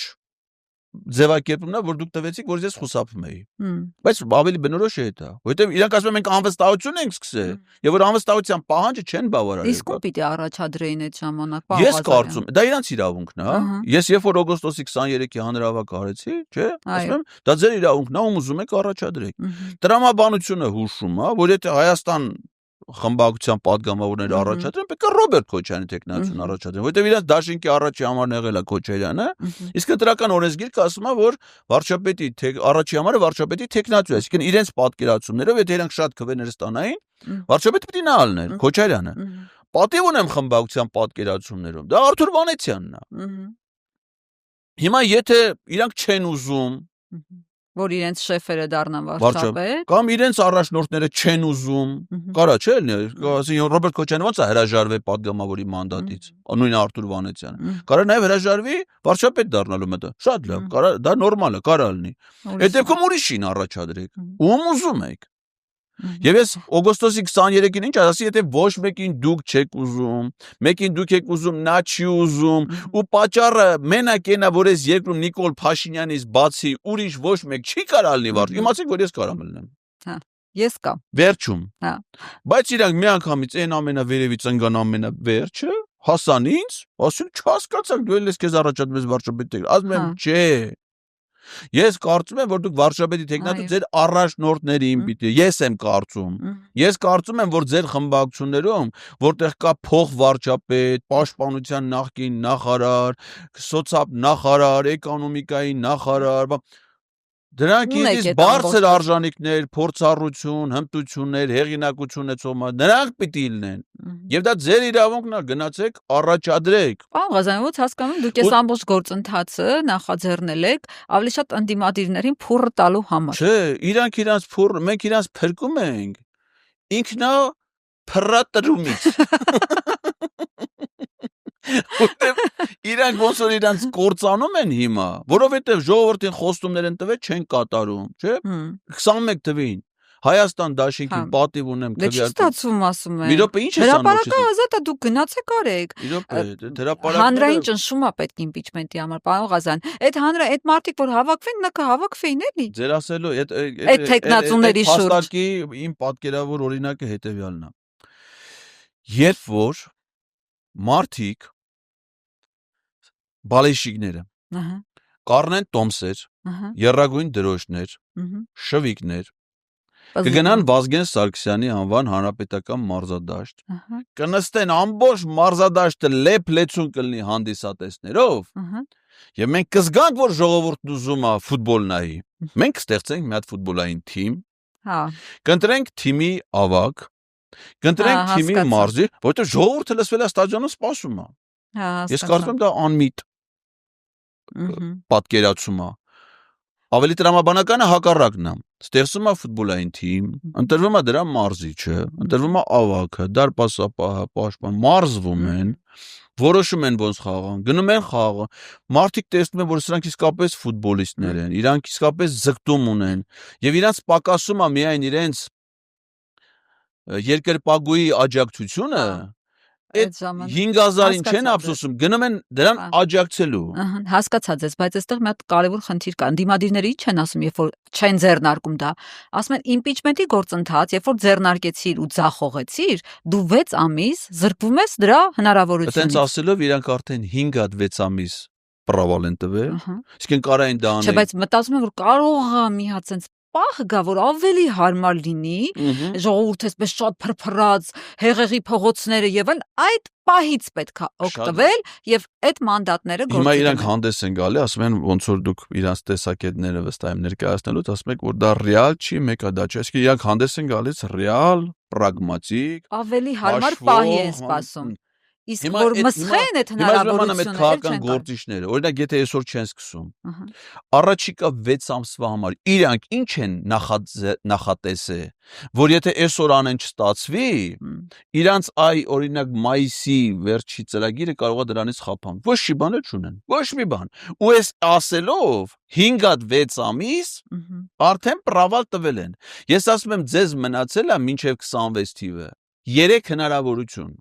ձևակերպումն է, որ դուք տվեցիք, որ ես խուսափում էի։ Բայց ավելի բնորոշ է դա, որովհետև իրանք ասում են մենք անվստահություն ենք սկսել, եւ որ անվստահության պահանջը չեն բավարարել։ Իսկ ո՞ւմ պիտի առաջադրեին այդ ժամանակ։ Ես կարծում, դա իրանց իրավունքն է, ես երբ որ օգոստոսի 23-ի հանրահավաք արեցի, չէ՞, ասում եմ, դա ձեր իրավունքն է, ում ուզում եք առաջադրեք։ Տրամաբանությունը հուշում է, որ եթե Հայաստան խմբակցության падգամավորները առաջադրեն, պետք է Ռոբերտ Քոչարյանի տեխնացուն առաջադրեն, որովհետև իրաց դաշինքի առաջի համարն եղել է Քոչարյանը, իսկ դրական օրենսգիրքը ասում է, որ վարչապետի առաջի համարը վարչապետի տեխնացու է, այսինքն իրենց պատկերացումներով, եթե իրանք շատ քվեներ ստանային, վարչապետը պետք է նա ալներ, Քոչարյանը։ Պատիվ ունեմ խմբակցության պատկերացումներով, դա Արթուր Վանեցյանն է։ Հիմա եթե իրանք չեն ուզում որ իրենց շեֆերը դառնան վարչապետ կամ իրենց առաջնորդները չեն ուզում, կարա չէ՞ լինի, Ռոբերտ Քոչարյանը ոնց է հրաժարվել падգամավորի մանդատից, նույն Արթուր Վանեցյանը։ Կարա նաև հրաժարվի վարչապետ դառնալու մտը։ Շատ լավ, կարա դա նորմալ է, կարա լինի։ Այդ դեպքում ուրիշին առաջադրեք։ Ում ուզում եք։ Եվ ես օգոստոսի 23-ին ինչ ասացի, եթե ոչ մեկին դուք չեք ուզում, մեկին դուք եք ուզում, նա չի ուզում, ու պատճառը մենակ այնա, որ ես երկրում Նիկոլ Փաշինյանից բացի ուրիշ ոչ մեկ չի կարա լինի վարչ, իմացեք, որ ես կարամ լինեմ։ Հա, ես կամ։ Վերջում։ Հա։ Բայց իրանք միանգամից այն ամենավերևից ընկան ամենավերջը, հասան ինձ, ասում չհասկացանք, դու ես քեզ առաջադրում ես վարչապետի, ասում եմ, չէ։ Ես կարծում եմ, որ դուք վարչապետի տեխնատու ձեր առաջնորդներին պիտի, ես եմ կարծում։ Ես կարծում եմ, որ ձեր խմբակցություններում, որտեղ կա փող վարչապետ, պաշտպանության նախկին նախարար, սոցիալ նախարար, էկոնոմիկայի նախարար, դրանք իրենց բարձր արժանինքներ, փորձառություն, հմտություններ, հեղինակություն ունեցող նրանք պիտի լինեն։ Եվ դա ձեր իրավունքն է, գնացեք, առաջադրեք։ Պարոն Ղազարյան, ո՞նց հասկանում դուք այս ամբողջ գործընթացը նախաձեռնել եք ավելի շատ ընդդիմադիրներին փուռ տալու համար։ Չէ, իրանք իրանց փուռ, մենք իրանց փրկում ենք։ Ինքնա փռատրումից։ Որտեւ իրանք ոնց որ իրանց կործանում են հիմա, որովհետեւ ժողովրդին խոստումներ են տվել, չեն կատարում, չէ՞։ 21 թվին Հայաստան դաշինքին պատիվ ունեմ քվեարկում։ Դե չի ստացվում, ասում են։ Մի րոպե, ինչ է ստանում։ Հրապարակը ազատ է, դուք գնացեք արեք։ Մի րոպե, հրապարակը հանրային ճնշում է պետք իմպիչմենտի համար, պարոն Ղազարյան։ Այդ մարդիկ որ հավաքվեն, նա կհավաքվեին էլի։ Ձեր ասելու այդ տեխնացուների շուրջ։ Փաստարկի իմ պատկերավոր օրինակը հետեւյալն է։ Երբ որ մարդիկ բալեշիկները, կառնեն տոմսեր, եռագույն դրոշներ, շվիկներ, կգնան Վազգեն Սարգսյանի անվան հանրապետական մարզադաշտ, կնստեն ամբողջ մարզադաշտը լեփ-լեցուն կլինի հանդիսատեսներով, եւ մենք կզգանք, որ ժողովուրդն ուզում է ֆուտբոլ նայի, մենք կստեղծենք մի հատ ֆուտբոլային թիմ, կընտրենք թիմի ավագ, կընտրենք թիմի մարզի, որովհետեւ ժողովուրդը լսվել է ստադիոնում սպասում է։ Ես կարծում եմ դա անմիտ պատկերացում է։ Ավելի տրամաբանականը հակառակն է։ Ստեղծում է ֆուտբոլային թիմ, ընտրվում է դրա մարզիչը, ընտրվում է ավագը, դարպասապահը, պաշտպան, մարզվում են, որոշում են ոնց խաղան, գնում են խաղը։ Մարդիկ տեսնում են, որ սրանք իսկապես ֆուտբոլիստներ են, իրանք իսկապես ձգտում ունեն, եւ իրանց պակասում է միայն իրենց երկրպագուի աջակցությունը, այդ 5000-ին չեն ափսոսում, գնում են դրան աջակցելու։ Հասկացա ձեզ, բայց այստեղ մի հատ կարևոր խնդիր կա։ Ընդդիմադիրները ինչ են ասում, երբ որ չեն ձեռնարկում դա։ Ասում են իմպիչմենտի գործընթաց, երբ որ ձեռնարկեցիր ու ձախողեցիր, դու 6 ամիս զրկվում ես դրա հնարավորությունից։ Այդպես ասելով իրանք արդեն 5 հատ 6 ամիս պրավալ են տվել։ Իսկ են կարային դա անել։ Չէ, բայց մտածում եմ, որ կարող է մի հատ sense պահ գա, որ ավելի հարմար լինի, ժողովուրդը այսպես շատ փրփրած, հեղեղի փողոցները եւ այդ պահից պետք է օգտվել եւ այդ մանդատները գործի հիմա իրանք հանդես են գալի, ասում են ոնց որ դուք իրանց տեսակետները վստահ եմ ներկայացնելուց, ասում եք որ դա ռեալ չի, մեկը դա չի, այսինքն իրանք հանդես են գալիս ռեալ, պրագմատիկ, ավելի հարմար պահի են սպասում։ Իսկ որ մսխեն այդ հնարավորությունը քաղաքական գործիչները, օրինակ եթե այսօր չեն սկսում, առաջիկա 6 ամսվա համար իրանք ինչ են նախատեսել, որ եթե այսօր անեն չստացվի, իրանց օրինակ մայիսի վերջի ծրագիրը կարող է դրանից խափան։ Ոչ մի բան չունեն, ոչ մի բան։ Ու այս ասելով 5-6 ամիս արդեն պրավալ տվել են։ Ես ասում եմ ձեզ մնացել է մինչև 26 թիվը 3 հնարավորություն։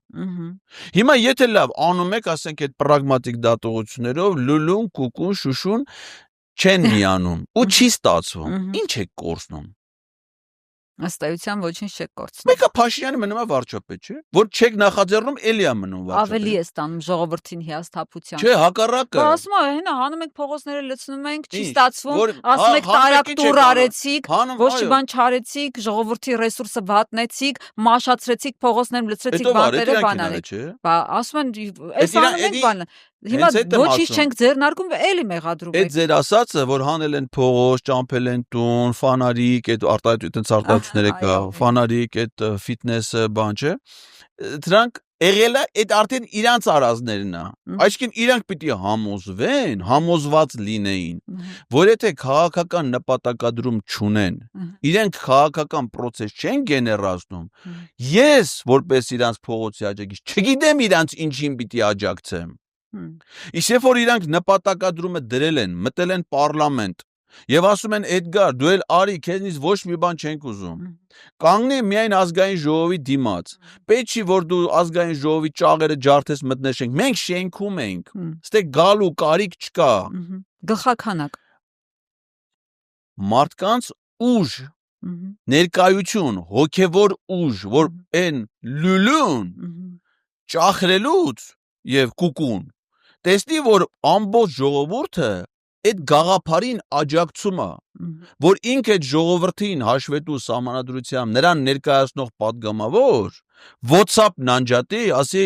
Հիմա եթե լավ անում եք, ասենք այդ պրագմատիկ դատողություններով լուլուն, կուկուն, շուշուն չեն միանում ու չի ստացվում։ Ինչ եք կորցնում։ Ըստ էության ոչինչ չեք կորցնում։ Մեկը Փաշինյանը մնում է վարչապետ, չէ՞։ Որ չեք նախաձեռնում, էլի է մնում վարչապետ։ Ավելի է ստանում ժողովրդին հիասթափության։ Չէ, հակառակը։ Ասում եմ, հենա հանում եք փողոցները լցնում ենք, չի ստացվում, ասում եք տարակ տուր արեցիք, ոչ մի բան չարեցիք, ժողովրդի ռեսուրսը վատնեցիք, մաշացրեցիք փողոցներում, լցրեցիք բանտերը, բանալեք։ Բա ասում են, այս անում ենք բանը։ Հիմա ոչինչ չենք ձեռնարկում, էլի մեղադրում եք։ Այդ ձեր ասածը, որ հանել են փողոց, ճամփել են տուն, ֆանարիկ, այդ արտահայտությունները կա, ֆանարիկ, այդ ֆիթնեսը, բան չէ։ Դրանք եղել է այդ արդեն իրանց արածներն է։ Այսինքն իրանք պիտի համոզվեն, համոզված լինեին, որ եթե քաղաքական նպատակադրում չունեն, իրենք քաղաքական process չեն գեներացնում, ես որպես իրանց փողոցի աջակից չգիտեմ իրանց ինչին պիտի աջակցեմ։ Իսկ երբ որ իրանք նպատակադրումը դրել են, մտել են պարլամենտ եւ ասում են Էդգար, դու էլ արի, քեզնից ոչ մի բան չենք ուզում։ Կանգնի միայն ազգային ժողովի դիմաց։ Պետք չի որ դու ազգային ժողովի ճաղերը ջարդես մտնես ենք։ Մենք շենքում ենք։ Ստե գալու կարիք չկա։ Գլխականակ։ Մարդկանց ուժ, ներկայություն, հոգևոր ուժ, որ այն լուլուն ճախրելուց եւ կուկուն տեսնի որ ամբողջ ժողովուրդը այդ գաղափարին աջակցում է, որ ինքը այդ ժողովրդին հաշվետու սահմանադրությամբ նրան ներկայացնող падգամավոր WhatsApp նանջատի, ասի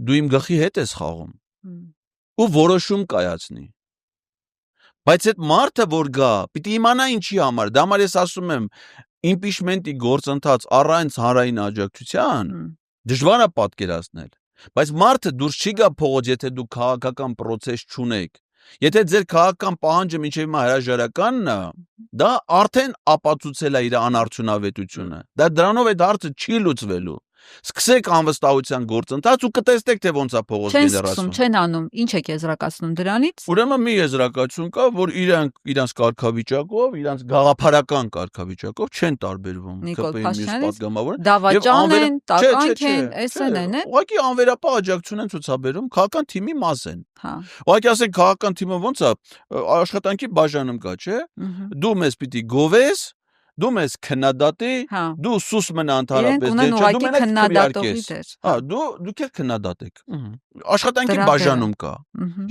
դու իմ գլխի հետ ես խաղում ու որոշում կայացնի։ Բայց այդ մարդը որ գա, պիտի իմանա ինչի համար, դա համար ես ասում եմ, impeachment-ի գործընթաց առանց հանրային աջակցության դժվար է պատկերացնել։ Բայց մարդը դուրս չի գա փողոց, եթե դու քաղաքական process չունեք։ Եթե ձեր քաղաքական պահանջը մինչև հիմա հրաժարականն է, դա արդեն ապացուցել է իր անարդյունավետությունը։ Դա դրանով այդ հարցը չի լուծվելու։ Սկսեք անվստահության գործընթաց ու կտեսնեք թե ոնց է փողոց գեներացվում։ Չեն անում, ինչ եք եզրակացնում դրանից։ Ուրեմն մի եզրակացություն կա, որ իրանց կարգավիճակով, իրանց գաղափարական կարգավիճակով չեն տարբերվում Նիկոլ պատգամավորը։ Դավաճան են, տականք են, SN են։ Ուղղակի անվերապահ աջակցություն են ցուցաբերում, քաղաքական թիմի մաս են։ Հա։ Ուղղակի ասենք քաղաքական թիմը ոնց է, աշխատանքի բաժանում կա, չէ՞։ Դու մեզ պիտի գովես, դու մեզ քննադատի, դու սուս մնա ընդհանրապես դեր չէ, դու մենակ քննադատողի դեր։ Հա, դուք էլ քննադատեք։ Աշխատանքի բաժանում կա։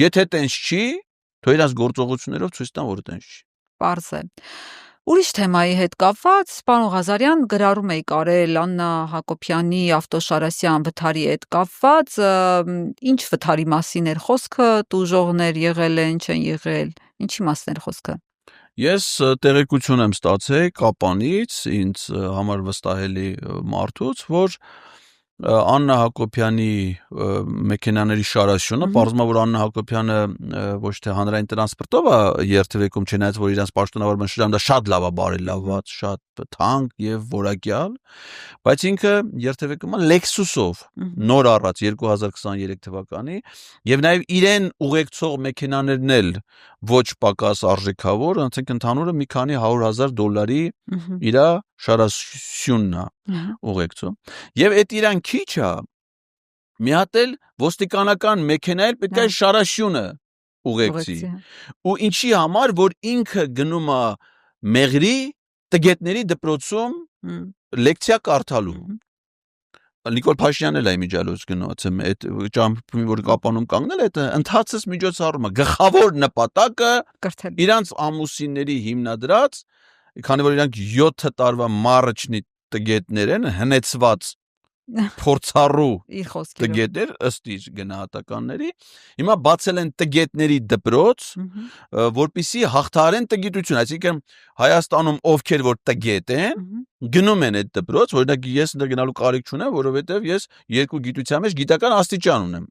Եթե տենց չի, թող իրանց գործողություններով ցույց տան, որ տենց չի։ Պարզ է։ Ուրիշ թեմայի հետ կապված, պարոն Ղազարյան, գրառում էի կարել Աննա Հակոբյանի, Ավտոշարասյան վթարի հետ կապված, ինչ վթարի մասին էր խոսքը, տուժողներ եղել են, չեն եղել, ինչի մասին էր խոսքը։ Ես տեղեկություն եմ ստացել Կապանից, ինձ համար վստահելի մարդուց, որ Աննա Հակոբյանի մեքենաների շարաշյունը, պարզվում է, որ Աննա Հակոբյանը ոչ թե հանրային տրանսպորտով է երթևեկում, չնայած որ իրանց պաշտոնավարման շրջանում դա շատ լավ է բարելավված, շատ թանկ եւ որակյալ, բայց ինքը երթևեկում է Lexus-ով, նոր առած 2023 թվականի, եւ նաեւ իրեն ուղեկցող մեքենաներն էլ ոչ պակաս արժեքավոր, ասենք ընդհանուրը մի քանի $100,000 իր շարաշյունն է ուղեկցում։ Եվ այդ իրան քիչ է, մի հատ էլ ոստիկանական մեքենա էլ պետք է շարաշյունը ուղեկցի։ Ու ինչի համար, որ ինքը գնում է Մեղրի տգետների դպրոցում լեկցիա կարդալու։ Նիկոլ Փաշինյանն էլ է միջալոց գնաց այդ ճամփի որ կապանում կանգնել այդ ընդհանրապես միջոցառումը գլխավոր նպատակը կրթել իրանց ամուսինների հիմնադրած քանի որ իրանք 7 տարվա մարրջնի տգետներ են հնեցված փորձառու իր խոսքերով տգետներ ըստ իր գնահատականների հիմա բացել են տգետների դպրոց որպիսի հաղթահարեն տգիտություն այսինքն Հայաստանում ովքեր որ տգետ են գնում են այդ դպրոց օրինակ ես ընդ գնալու կարիք չունեմ որովհետև ես երկու գիտության մեջ գիտական աստիճան ունեմ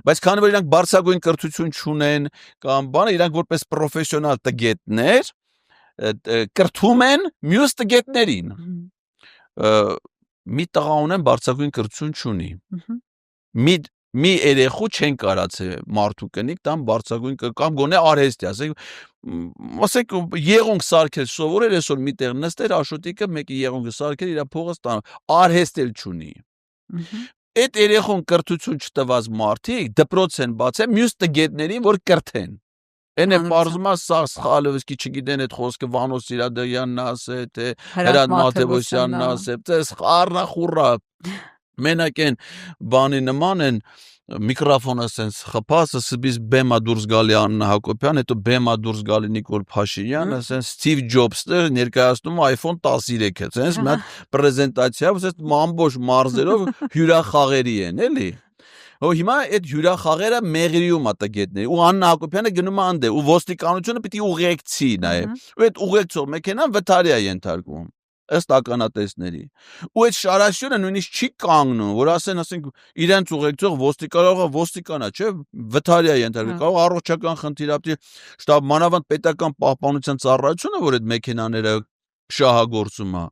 բայց քանի որ իրանք բարձրագույն կրթություն չունեն կամ բանը իրանք որպես պրոֆեսիոնալ տգետներ կրթում են մյուս տգետներին մի տղա ունեն բարձրագույն կրթություն չունի մի երեխու չեն կարացե մարդու կնիկ տան բարձրագույն կամ գոնե արհեստի ասենք եղունգ սարքել սովորել այսօր մի տեղ նստեր աշոտիկը մեկի եղունգը սարքել իր փողը ստան արհեստ էլ չունի այդ երեխուն կրթություն չտված մարդիկ դպրոց են բացել մյուս տգետներին որ կրթեն Այն է պարզումա սա սխալը վսկի չգիտեն այդ խոսքը Վանո Սիրադարյանն ասե թե Հրադ Մաթևոսյանն ասե թե սխառնա խուռա մենակ են բանի նման են միկրոֆոնը sense խփած սբիս բեմա դուրս գալի Աննա Հակոբյան հետո բեմա դուրս գալի Նիկոլ Փաշինյանը sense Steve Jobs-ը ներկայացնում iPhone 13 է sense մի հատ պրեզենտացիա sense ամբողջ մարզերով հյուրախաղերի են էլի Հիմա այդ հյուրախաղերը մեղրիում է տգետների ու Աննա Հակոբյանը գնում է անդե ու ոստիկանությունը պիտի ուղեկցի նաև ու այդ ուղեկցող մեքենան վթարի է ենթարկվում ըստ ականատեսների ու այդ շարաշյունը նույնիսկ չի կանգնում որ ասենք իրենց ուղեկցող ոստիկանա չէ վթարի է ենթարկվում կարող առողջական խնդիր ապրի շտաբ մանավանդ պետական պահպանության ծառայությունը որ այդ մեքենաները շահագործում է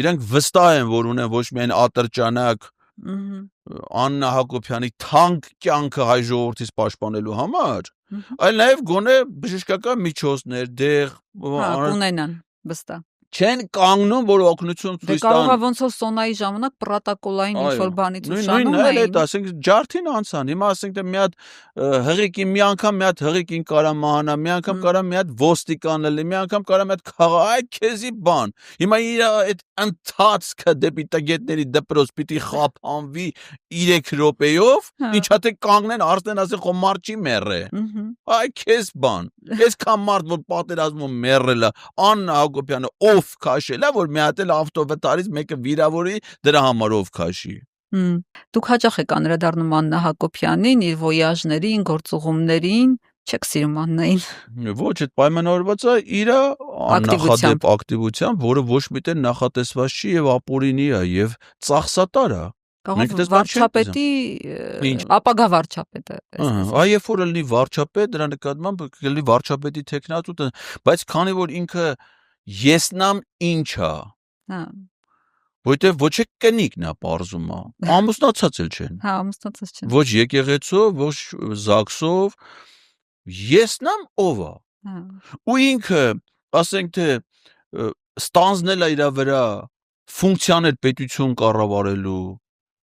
իրենք վստահ են որ ունեն ոչ միայն ատրճանակ Աննա Հակոբյանի թանկ կյանքը հայ ժողովրդից պաշտպանելու համար, այլ նաև գոնե բժշկական միջոցներ, դեղ ունենան վստահ չեն կանգնում որ օգնություն ցույց տան կարող է ոնց որ Սոնայի ժամանակ պրոտոկոլային ինչ-որ բանից ուշանում էին այդ ասենք ջարդին անցան հիմա ասենք թե մի հատ հղիկի մի անգամ մի հատ հղիկին կարա մահանա մի անգամ կարա մի հատ ոստիկան լինի մի անգամ կարա մի հատ այ քեզի բան հիմա իր այդ ընթացքը դեպի տգետների դպրոց պիտի խափանվի 3 րոպեով ինչա թե կանգնեն արդեն ասեն խո մարդ չի մեռե այ քեզ բան ես կամ մարդ որ պատերազմում մեռել է Աննա Հակոբյանը քաշելա որ մի հատ էլ ավտովթարից մեկը վիրավորի դրա համար ով քաշի Դուք հաճախ եք անդրադառնում Աննա Հակոբյանին իր ոյաժներին գործուղումներին չեք սիրում Աննային ոչ այդ պայմանավորված է իր աննախադեպ ակտիվությամբ որը ոչ միտեղ նախատեսված չի եւ ապօրինի է եւ ծախսատար է վարչապետի ապագա վարչապետը այ երբ որ լինի վարչապետ դրա նկատմամբ կլինի վարչապետի տեխնատու բայց քանի որ ինքը Եսնամ ինչա Որտեվ ոչ է կնիկն է պարզում ամուսնացած էլ չեն Հա ամուսնացած չեն Ոչ եկեղեցով ոչ ԶԱԳՍ-ով Եսնամ ով է ու ինքը ասենք թե ստանձնել է իր վրա ֆունկցիաներ պետություն կառավարելու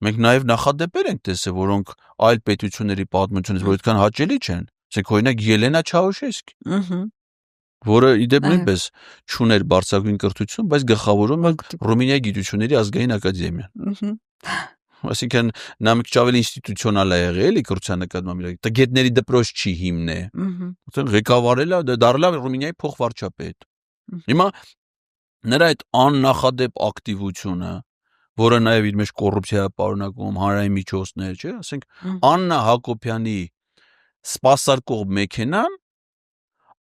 մենք նաև նախադեպեր ենք տեսել որոնք այլ պետությունների պատմությունից որ այդքան հաճելի չեն ասենք օրինակ Ելենա Չաուշեսկի որը իդեպ նույնպես չուներ բարձրագույն կրթություն, բայց գլխավորում է Ռումինիայի գիտությունների ազգային ակադեմիան։ Այսինքն նա մի քիչ ավելի ինստիտուցիոնալ է եղել, էլի կրթության նկատմամբ տգետների դպրոց չի հիմնե։ Ասենք ղեկավարել է դարել է Ռումինիայի փոխվարչապետ։ Հիմա նրա այդ աննախադեպ ակտիվությունը, որը նաև իր մեջ կոռուպցիա է պարունակում, հանրային միջոցներ, չէ՞, ասենք Աննա Հակոբյանի սպասարկող մեքենան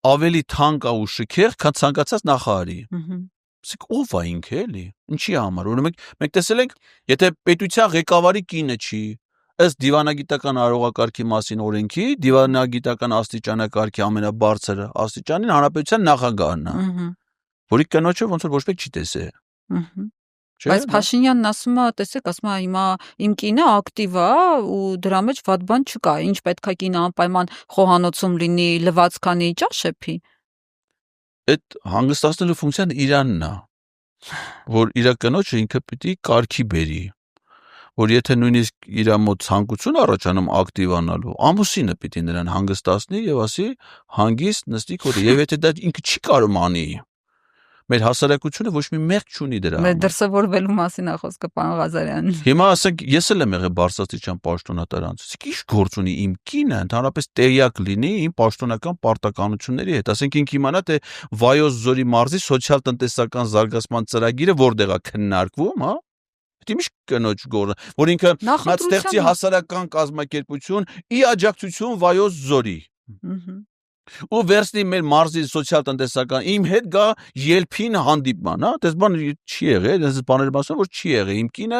ավելի թանկ ու շքեղ, քան ցանկացած նախարարի։ Ասենք ով է ինքը էլի։ Ինչի համար։ Ուրեմն մենք տեսել ենք, եթե պետության ղեկավարի կինը չի, ըստ դիվանագիտական արարողակարգի մասին օրենքի, դիվանագիտական աստիճանակարգի ամենաբարձր աստիճանին հանրապետության նախագահն է։ Որի կնոջը ոնց որ ոչ մեկ չի տեսել։ Բայց Փաշինյանն ասում է, տեսեք, ասում է հիմա իմ կինը ակտիվ է ու դրա մեջ վատ բան չկա։ Ինչ պետքա կինը անպայման խոհանոցում լինի, լվացքանի ճաշեփի։ Այդ հանգստացնելու ֆունկցիան իրանն է, որ իր կնոջը ինքը պիտի կարգի բերի, որ եթե նույնիսկ իր մոտ ցանկություն առաջանում ակտիվանալու, ամուսինը պիտի նրան հանգստացնի եւ ասի հանգիստ նստի քո եւ եթե դա ինքը չի կարող անի, Մեր հասարակությունը ոչ մի մեղք չունի դրա Մեր համար։ դրսևորվելու մասին է խոսքը, պարոն Ղազարյան։ Հիմա ասենք ես էլ եմ եղել Բարսաստիճան պաշտոնատարանցից։ Ինչ գործ ունի իմ կինը, ընդհանրապես տեղյակ լինի իմ պաշտոնական պարտականությունների հետ։ Ասենք ինքը իմանա թե Վայոց Ձորի մարզի սոցիալ-տնտեսական զարգացման ծրագիրը որտեղ է քննարկվում, հա։ Դա ինչ կնոջ գործը, որ ինքը մած ստեղծի հասարակական կազմակերպություն՝ ի աջակցություն Վայոց Ձորի։ Ու վերցնի մեր մարզի սոցիալ-տնտեսական իմ հետ գա ելփին հանդիպման, հա, դες բան չի եղել, դες բաները ասում որ չի եղել, իմ կինը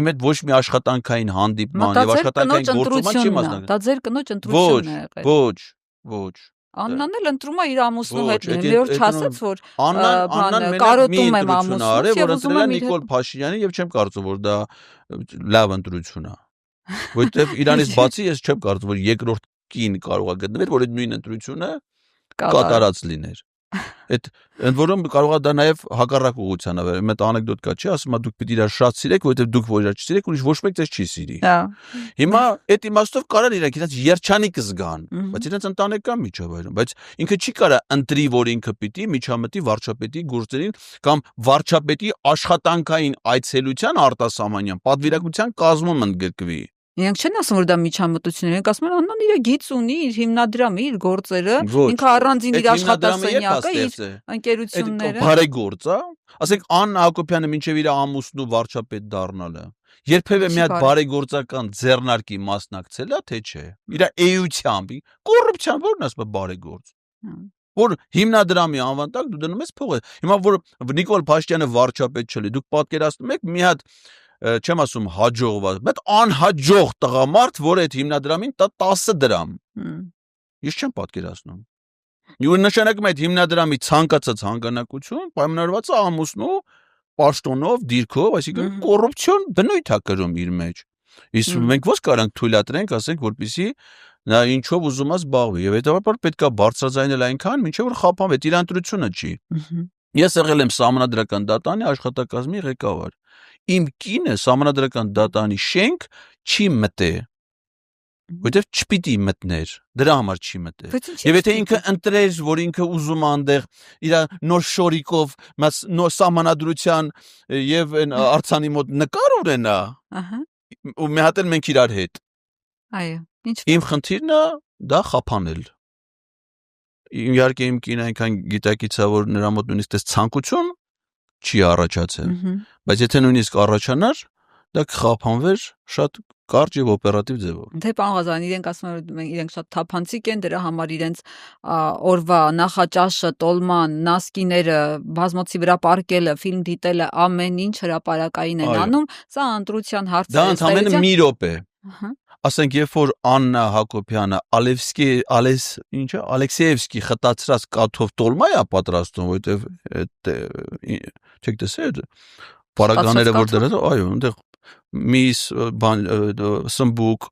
իմ հետ ոչ մի աշխատանքային հանդիպման եւ աշխատանքային գործման չի մասնակցել։ Դա ձեր կնոջ ընտրությունն է եղել։ Ոչ։ Աննան էլ ընտրում է իր ամուսնու հետ, լիոր չասեց որ Աննան կարոտում եմ ամուսնուս եւ ընտրել է Նիկոլ Փաշինյանի եւ չեմ կարծում որ դա լավ ընտրություն է։ Որտեւ իրանից բացի ես չեմ կարծում որ երկրորդ կին կարող է գտնվել, որ այդ նույն ընտրությունը կատարած լիներ։ Այդ ընդ որում կարող է դա նաև հակառակ ուղղության է վերել։ Մեծ անեկդոտ կա, չի, ասում է դուք պիտի իրար շատ սիրեք, որովհետև դուք որ իրար չսիրեք, ուրիշ ոչ մեկ ձեզ չի սիրի։ Հիմա այդ իմաստով կարան իրենք իրենց երջանիկ զգան, բայց իրենց ընտանեկան միջավայրում, բայց ինքը չի կարա ընտրի, որ ինքը պիտի միջամտի վարչապետի գործերին կամ վարչապետի աշխատանքային այցելության արտասահմանյան պատվիրակության կազմում ընդգրկվի։ Իրենք չեն ասում որ դա միջամտություն է, իրենք ասում են Աննան իր գիծ ունի, իր հիմնադրամը, իր գործերը, ինքը առանձին իր աշխատասենյակը, իր ընկերությունները։ Բարեգործ է։ Ասենք Աննա Հակոբյանը մինչև իր ամուսնու վարչապետ դառնալը երբևէ մի հատ բարեգործական ձեռնարկի մասնակցել է, թե չէ։ Իր էությամբ, կոռուպցիան ո՞րն ասում է բարեգործ։ Որ հիմնադրամի անվան տակ դու դնում ես փողը։ Հիմա որ Նիկոլ Փաշինյանը վարչապետ չլի, դուք պատկերացնում եք մի հատ չեմ ասում հաջողված, բայց անհաջող տղամարդ, որ այդ հիմնադրամին տա 10 դրամ։ Ես չեմ պատկերացնում։ Ու նշանակում է այդ հիմնադրամի ցանկացած հանգանակություն պայմանավորված է ամուսնու պաշտոնով, դիրքով, այսինքն կոռուպցիոն բնույթ է կրում իր մեջ։ Իսկ մենք ո՞ց կարանք թույլատրենք, ասենք, որպեսզի նա ինչով ուզում է զբաղվի, եւ հետեւաբար պետք է բարձրաձայնել այնքան, մինչեւ որ խափանվի, իր ընտրությունը չի։ Ես եղել եմ Սահմանադրական դատարանի աշխատակազմի ղեկավար։ Իմ կինը Սահմանադրական դատարանի շենք չի մտե, որտեվ չպիտի մտներ, դրա համար չի մտե։ Եվ եթե ինքը ընտրեր, որ ինքը ուզում է այնտեղ իր նոր շորիկով, նոր Սահմանադրության եւ այն արձանի մոտ նկար ունենա, ու մի հատ էլ մենք իրար հետ։ Այո, ինչ։ Իմ խնդիրն է դա խափանել։ Իհարկե իմ կինը այնքան գիտակից է, որ նրա մոտ նույնիսկ այս ցանկություն չի առաջացել, բայց եթե նույնիսկ առաջանար, դա կխափանվեր շատ կարճ եւ օպերատիվ ձևով։ Թե պարոն Ղազարյան, իրենք ասում են իրենք շատ թափանցիկ են, դրա համար իրենց օրվա նախաճաշը, տոլման, նասկիները, բազմոցի վրա պարկելը, ֆիլմ դիտելը, ամեն ինչ հրապարակային են անում, սա ընտրության հարց է։ Դա ընդամենը մի րոպե։ Ասենք երբ որ Աննա Հակոբյանը Ալեքսեևսկի խտացրած կաթով տոլմա է պատրաստում, որտեվ չեք տեսել պարագաները որ դրած, այո, այնտեղ միս բան սմբուկ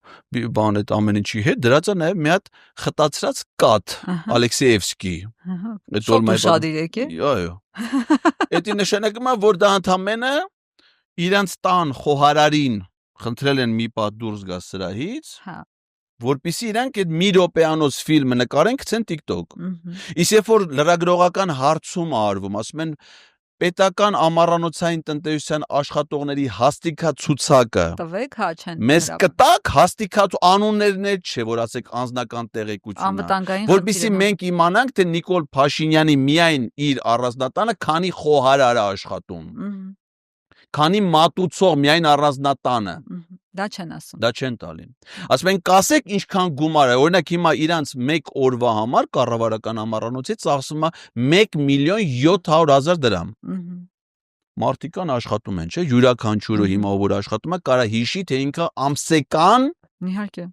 բան այդ ամեն ինչի հետ դրած է նաև մի հատ խտացրած կաթ Ալեքսեևսկի։ Այդ տոլմայի շադիրեք է։ Այո։ Դա նշանակում է որ դա ընդամենը իրանց տան խոհարարին խնդրել են մի պատ դուրս գա սրահից, որպեսզի իրանք այդ մի րոպեանոց ֆիլմը նկարեն, գցեն TikTok։ Իսկ երբ որ լրագրողական հարցում արվում, ասում են պետական ամառանոցային տնտեսության աշխատողների հաստիքացուցակը։ Տվեք, հա, չեն։ Մեզ կտակ հաստիքացու անուններներ չէ, որ ասեք անձնական տեղեկություն։ Որպեսզի մենք իմանանք, թե Նիկոլ Փաշինյանի միայն իր առանձնատանը քանի խոհարար է աշխատում։ Քանի մատուցող միայն առանձնատանը։ Դա չեն ասում։ Դա չեն տալի։ Ասում են կասեք ինչքան գումար է, օրինակ հիմա իրանց 1 օրվա համար կառավարական ամառանոցից ծախսում է 1.700.000 դրամ։ Մարդիկան աշխատում են, չէ՞, յուրաքանչյուրը հիմա որ աշխատում է, կարա հիշի, թե ինքը ամսեկան իհարկե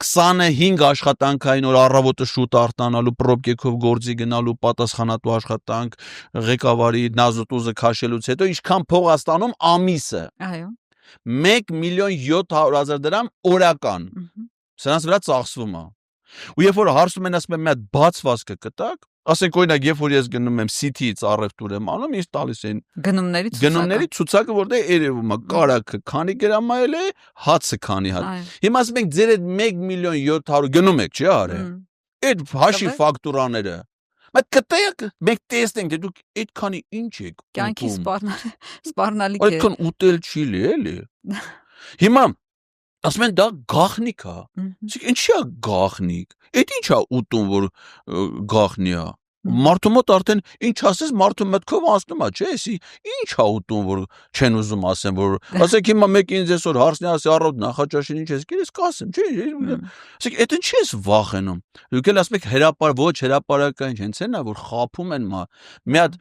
25 աշխատանքային օր առավոտը շուտ արտանալու, պրոբկեքով գործի գնալու, պատասխանատու աշխատանք, ղեկավարի նազոտուզը քաշելուց հետո ինչքան փող է ստանում ամիսը։ Այո։ 1.700.000 դրամ օրական։ Սրանց վրա ծախսվում է։ Ու երբ որ հարցում են ասում են մի հատ բացվածքը կտակ, ասենք օրինակ երբ որ ես գնում եմ City-ից առևտուր եմ անում, ինձ տալիս են գնումների ցուցակը, որտեղ երևում է կարակը քանի գրամ է, հացը քանի հատ։ Հիմա ասում ենք ձեր այդ 1.700.000 գնում եք, չի արել։ Այդ հաշի ֆակտուրաները Բայց կտեք մենք տեսնենք թե դուք այդքանի ինչ եք Կյանքի ուտում։ սպառնալիք է։ Այդքան ուտել չի լի էլի։ Հիմա ասում են դա գախնիկ է։ Իսկ ինչի է գախնիկ։ Այդ ինչ է ուտում որ գախնի է։ Մարդու մոտ արդեն ինչ ասես մարդու մտքով անցնում է, չէ՞, էսի ինչ է ուտում որ չեն ուզում ասեն որ ասեք հիմա մեկը ինձ այսօր հարցնի ասի առավոտ նախաճաշին ինչ ես գիտես կասեմ, չէ՞, ասեք այդ ինչի ես վախենում։ Դուք էլ ասում եք ոչ հրապարակային հենց էնա որ խափում են մի հատ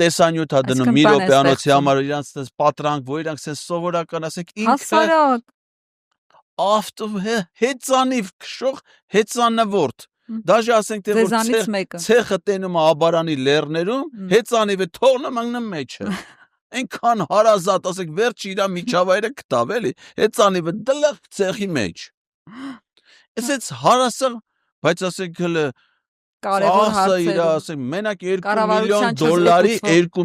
տեսանյութ է դնում մի րոպեանոցի համար իրանց այդպես պատրանք, որ իրանք ասեն սովորական ասեք Հասարակ ավտո հեծանիվ քշող հեծանվորդ Դաժե ասենք թե որ ցեխը տենում է աբարանի լեռներում, հեծանիվը թողնում անգնում մեջը։ Այնքան հարազատ, ասեք վերջ իր միջավայրը գտավ էլի, հեծանիվը դլղ ցեխի մեջ։ Այսից հարասը, բայց ասենք հələ կարևոր հարցեր։ Ասենք մենակ $2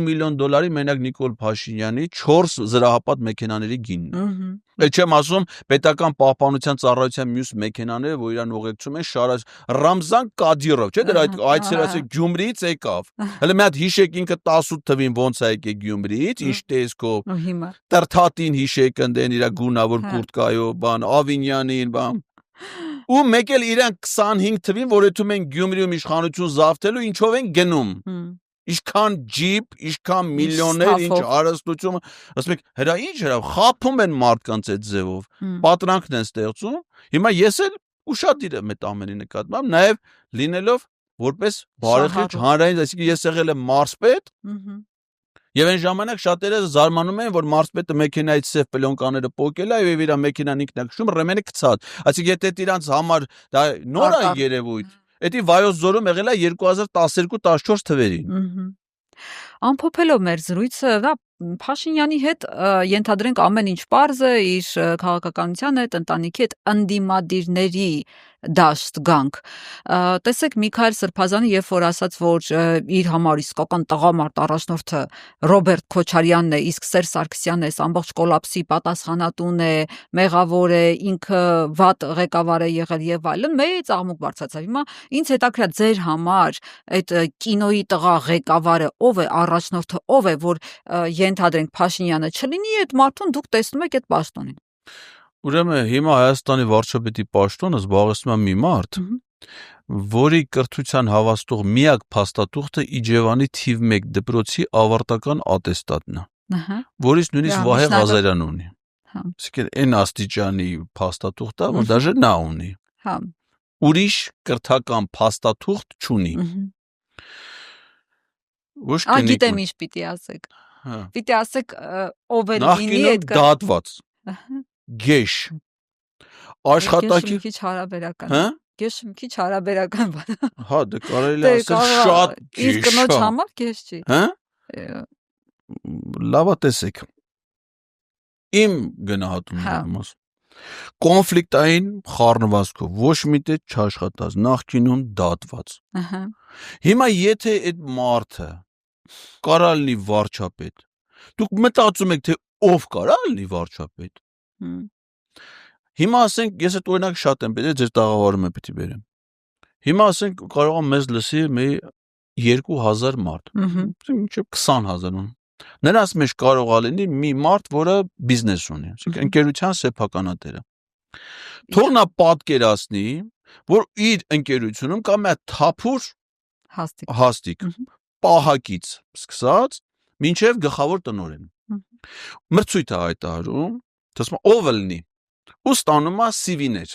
միլիոն մենակ Նիկոլ Փաշինյանի 4 զրահապատ մեքենաների գինն է։ Այդ չեմ ասում պետական պահպանության ծառայության մյուս մեքենաները, որ իրան ուղեկցում են Ռամզան Կադիրով, չէ՞ դրա այդ այցելացեք Գյումրիից եկավ։ Հələ մի հատ հիշեք ինքը 18 թվին ոնց է եկել Գյումրիից, ինչ տեսքով։ Տրթատին հիշեք ընդեն իր գունավոր կուրտկայով, բան Ավինյանին, բան։ Ու մեկ էլ իրան 25 թվին, որ եթում են Գյումրիում իշխանություն զավթելու, ինչով են գնում։ Ինչքան ջիպ, ինչքան միլիոններ, ինչ հարստություն, ասում եք, հրա ինչ հրա, խափում են մարդկանց այդ ձևով, պատրանքն են ստեղծում։ Հիմա ես էլ ուշադիր եմ այդ ամենի նկատմամբ, նաև լինելով որպես բարեխիղճ հանրային, այսինքն ես եղել եմ մարզպետ, եւ այն ժամանակ շատերը զարմանում են, որ մարզպետը մեքենայից սև պլյոնկաները պոկել է եւ իր մեքենան ինքնակշում ռեմենը գցած։ Այսինքն եթե իրանց համար դա նոր է երևույթ, Էդի Վայոց ձորում եղել է 2012-14 թվերին։ Ամփոփելով մեր զրույցը, դա Փաշինյանի հետ ենթադրենք ամեն ինչ պարզ է, իր քաղաքականության հետ, ընտանիքի հետ ընդդիմադիրների դաշտ գանք։ Տեսեք Միքայել Սրբազանը երբ որ ասաց, որ իր համար իսկական տղամարդ առաջնորդը Ռոբերտ Քոչարյանն է, իսկ Սերժ Սարգսյանն է, ամբողջ կոլապսի պատասխանատուն է, մեղավոր է, ինքը վատ ղեկավար է եղել եւ այլն, մեծ աղմուկ բարձրացավ։ Հիմա ինձ հետաքրքրա ձեր համար այդ կինոյի տղա ղեկավարը ով է, առաջնորդը ով է, որ ենթադրենք Փաշինյանը չլինի այդ մարդուն դուք տեսնում եք այդ պաշտոնին։ Ուրեմն հիմա Հայաստանի վարչապետի պաշտոնը զբաղեցնում է մի մարդ, որի կրթության հավաստող միակ փաստաթուղթը Իջևանի թիվ 1 դպրոցի ավարտական ատեստատն է, որից նույնիսկ Վահե Ղազարյան ունի։ Այսինքն այն աստիճանի փաստաթուղթ է, որ դաժե նա ունի։ Ուրիշ կրթական փաստաթուղթ չունի։ Գիտեմ ինչ պիտի ասեք։ Պիտի ասեք ով է լինի այդ դատված։ Գեշ աշխատակի քիչ հարաբերական գեշ քիչ հարաբերական բան հա դա կարելի ասել շատ գեշ իսկ կնոջ համար գեշ չի լավա տեսեք իմ գնահատումն կոնֆլիկտային խառնվածքով ոչ մի տեղ չաշխատած նախկինում դատված հիմա եթե այդ մարդը կարա լինի վարչապետ դուք մտածում եք թե ով կարա լինի վարչապետ Հիմա ասենք ես այդ օրինակ շատ եմ պետք է ձեր տաղավարում պետք է բերեմ Հիմա ասենք կարող եմ մեզ լսի մի 2000 մարդ մինչև 20000 նրանց մեջ կարող է լինի մի մարդ որը բիզնես ունի ասենք ընկերության սեփականատերը թող նա պատկերացնի որ իր ընկերությունում կա մի թափուր հաստիկ պահակից սկսած մինչև գլխավոր տնօրեն մրցույթ է հայտարարում ասում ով լինի ու ստանում է CV-ներ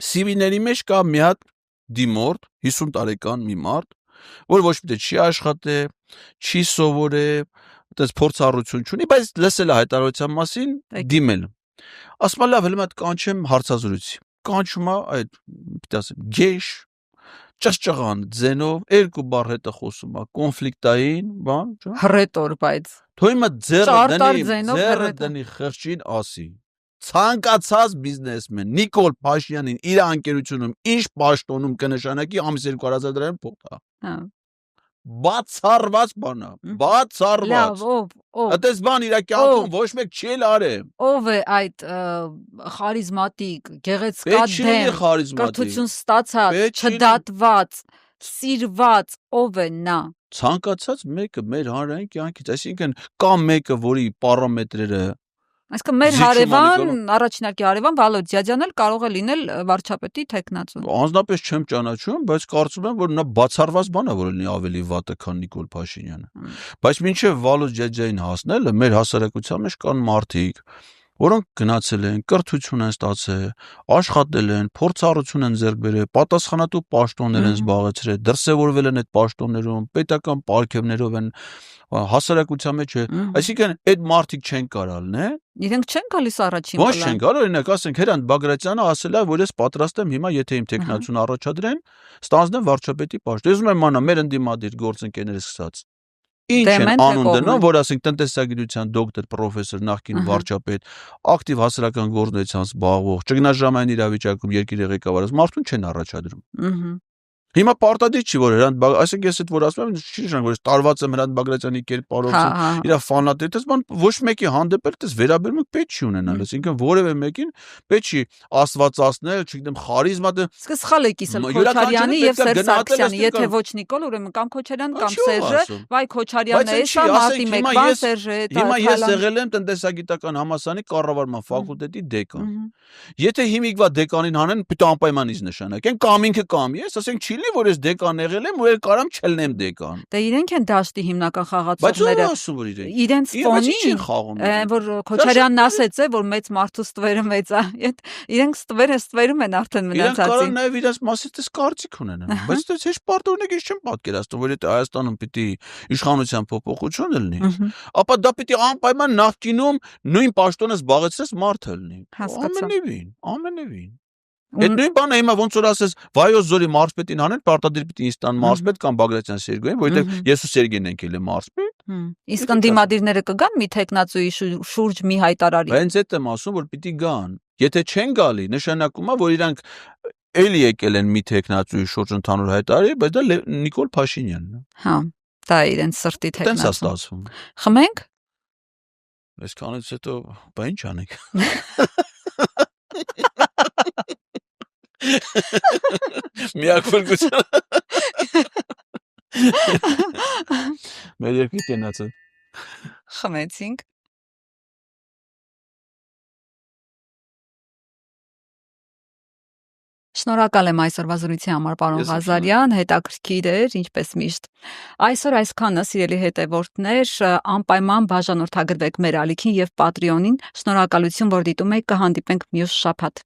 CV-ների մեջ կա մի հատ դիմորդ 50 տարեկան մի մարդ որ ոչ մի չի աշխատել չի սովորել այդպես փորձառություն չունի բայց լսել է հայտարարության մասին դիմել ասում է լավ հələ մատ կանչեմ հարցազրույցի կանչում է այդ պիտի ասեմ գեշ ճղճղան ձենով երկու բառ հետը խոսում է կոնֆլիկտային բան հռետոր բայց թող հիմա ձեռը դնի խրճին ասի ցանկացած բիզնեսմեն Նիկոլ Փաշինյանին իր անկերությունում ինչ պաշտոնում կնշանակի ամիս 2000 դրամ փոխ է բացառված բան է բացառված ով այդպես բան իր կյանքում ոչ մեկ չի արել ով է այդ խարիզմատիկ գեղեցկադեմ կրթություն ստացած չդատված սիրված ով է նա։ Ցանկացած մեկը մեր հանրային կյանքից, այսինքն կա մեկը, որի պարամետրերը Այսինքն մեր հարևան, առաջինակի հարևան Վալոդ Ձյաձյան էլ կարող է լինել վարչապետի տեխնացուն։ Անձնապես չեմ ճանաչում, բայց կարծում եմ, որ նա բացառված բան է, որ լինի ավելի վատը, քան Նիկոլ Փաշինյանը։ Բայց մինչև Վալոդ Ձյաձյանին հասնելը մեր հասարակության մեջ կան մարդիկ, որոնք գնացել են, կրթություն են ստացել, աշխատել են, փորձառություն են ձեռք բերել, պատասխանատու պաշտոններ են զբաղեցրել, դրսևորվել են այդ պաշտոններում, պետական պարգևներով են հասարակության մեջ է, այսինքն այդ մարդիկ չեն կարալ, né? Իրենք չեն գալիս առաջին Ոչ չեն գալ, օրինակ ասենք Հրանտ Բագրատյանը ասել է, որ ես պատրաստ եմ հիմա եթե իմ տեխնացուն առաջադրեն, ստանձնեմ վարչապետի պաշտ։ Ես ուզում եմ անա մեր ընդդիմադիր գործընկերները սկսած ինչ են անուն դնում, որ ասենք տնտեսագիտության դոկտոր, պրոֆեսոր, նախկին վարչապետ, ակտիվ հասարակական գործունեությամբ զբաղվող, ճգնաժամային իրավիճակում երկիրի ղեկավարած մարդուն չեն առաջադրում։ Հիմա պարտադիր չի որ Հրանտ այսինքն ես այդ որ ասում եմ չի նշանակում որ տարված եմ Հրանտ Բագրատյանի կերպարով իր ֆանատը դες բան ոչ մեկի հանդեպ էլ դες վերաբերմունք պետք չի ունենալ այսինքն որևէ մեկին պետք չի աստվածացնել չգիտեմ խարիզմա Իսկ սխալ է կիսել Քոչարյանի եւ Սերժ Սարգսյանի եթե ոչ Նիկոլ ուրեմն կամ Քոչարյան կամ Սերժը վայ Քոչարյանն է սա մարտի 1-ին Սերժը է հիմա ես եղել եմ տնտեսագիտական համալսարանի կառավարման ֆակուլտետի դեկան եթե հիմիկվա դեկանին հանեն պիտի անպայմանից նշանակեն կամ ինքը կամ ես ասենք չի որ ես դեկան եղել եմ ու էլ կարամ չլնեմ դեկան։ Դե իրենք են դաշտի հիմնական խաղացողները։ Իրենց ֆոնին որ Քոչարյանն ասեց է որ մեծ մարդու ստվերը մեծ է։ Իրենք ստվերում են արդեն մնացածին։ Իրենք կարող նաև իրաց մասից դες կարծիք ունենան։ Բայց դες հեշտ պարտավորник ես չեմ պատկերացնում որ եթե Հայաստանում պիտի իշխանության փոփոխություն լինի, ապա դա պիտի անպայման նախկինում նույն պաշտոնը զբաղեցրած մարդը լինի։ Ամենևին։ Այդ նույն բանը հիմա ոնց որ ասես Վայոց Ձորի մարզպետին հանեն պարտադիր պիտի ինձ տան մարզպետ կամ Բագրատյան Սերգոյին, որովհետև ես ու Սերգեյն ենք ելել մարզպետ։ Իսկ ընդդիմադիրները կգան մի տեխնացուի շուրջ մի հայտարարի։ Հենց այդ եմ ասում, որ պիտի գան։ Եթե չեն գալի, նշանակում է, որ իրանք էլի եկել են մի տեխնացուի շուրջ ընդհանուր հայտարարի, բայց դա Նիկոլ Փաշինյանն է։ Հա, դա իրենց սրտի տեխնացու։ Տենց է ստացվում։ Խմենք։ Այսքանից հետո բա ինչ անենք։ Միակորգություն մեր երկրի կենացը խմեցինք Շնորհակալ եմ այսօրվա զրույցի համար պարոն Ղազարյան, հետաքրքիր էր, ինչպես միշտ։ Այսօր այսքանը, սիրելի հետևորդներ, անպայման բաժանորդագրվեք մեր ալիքին եւ Patreon-ին։ Շնորհակալություն, որ դիտում եք, կհանդիպենք մյուս շաբաթ։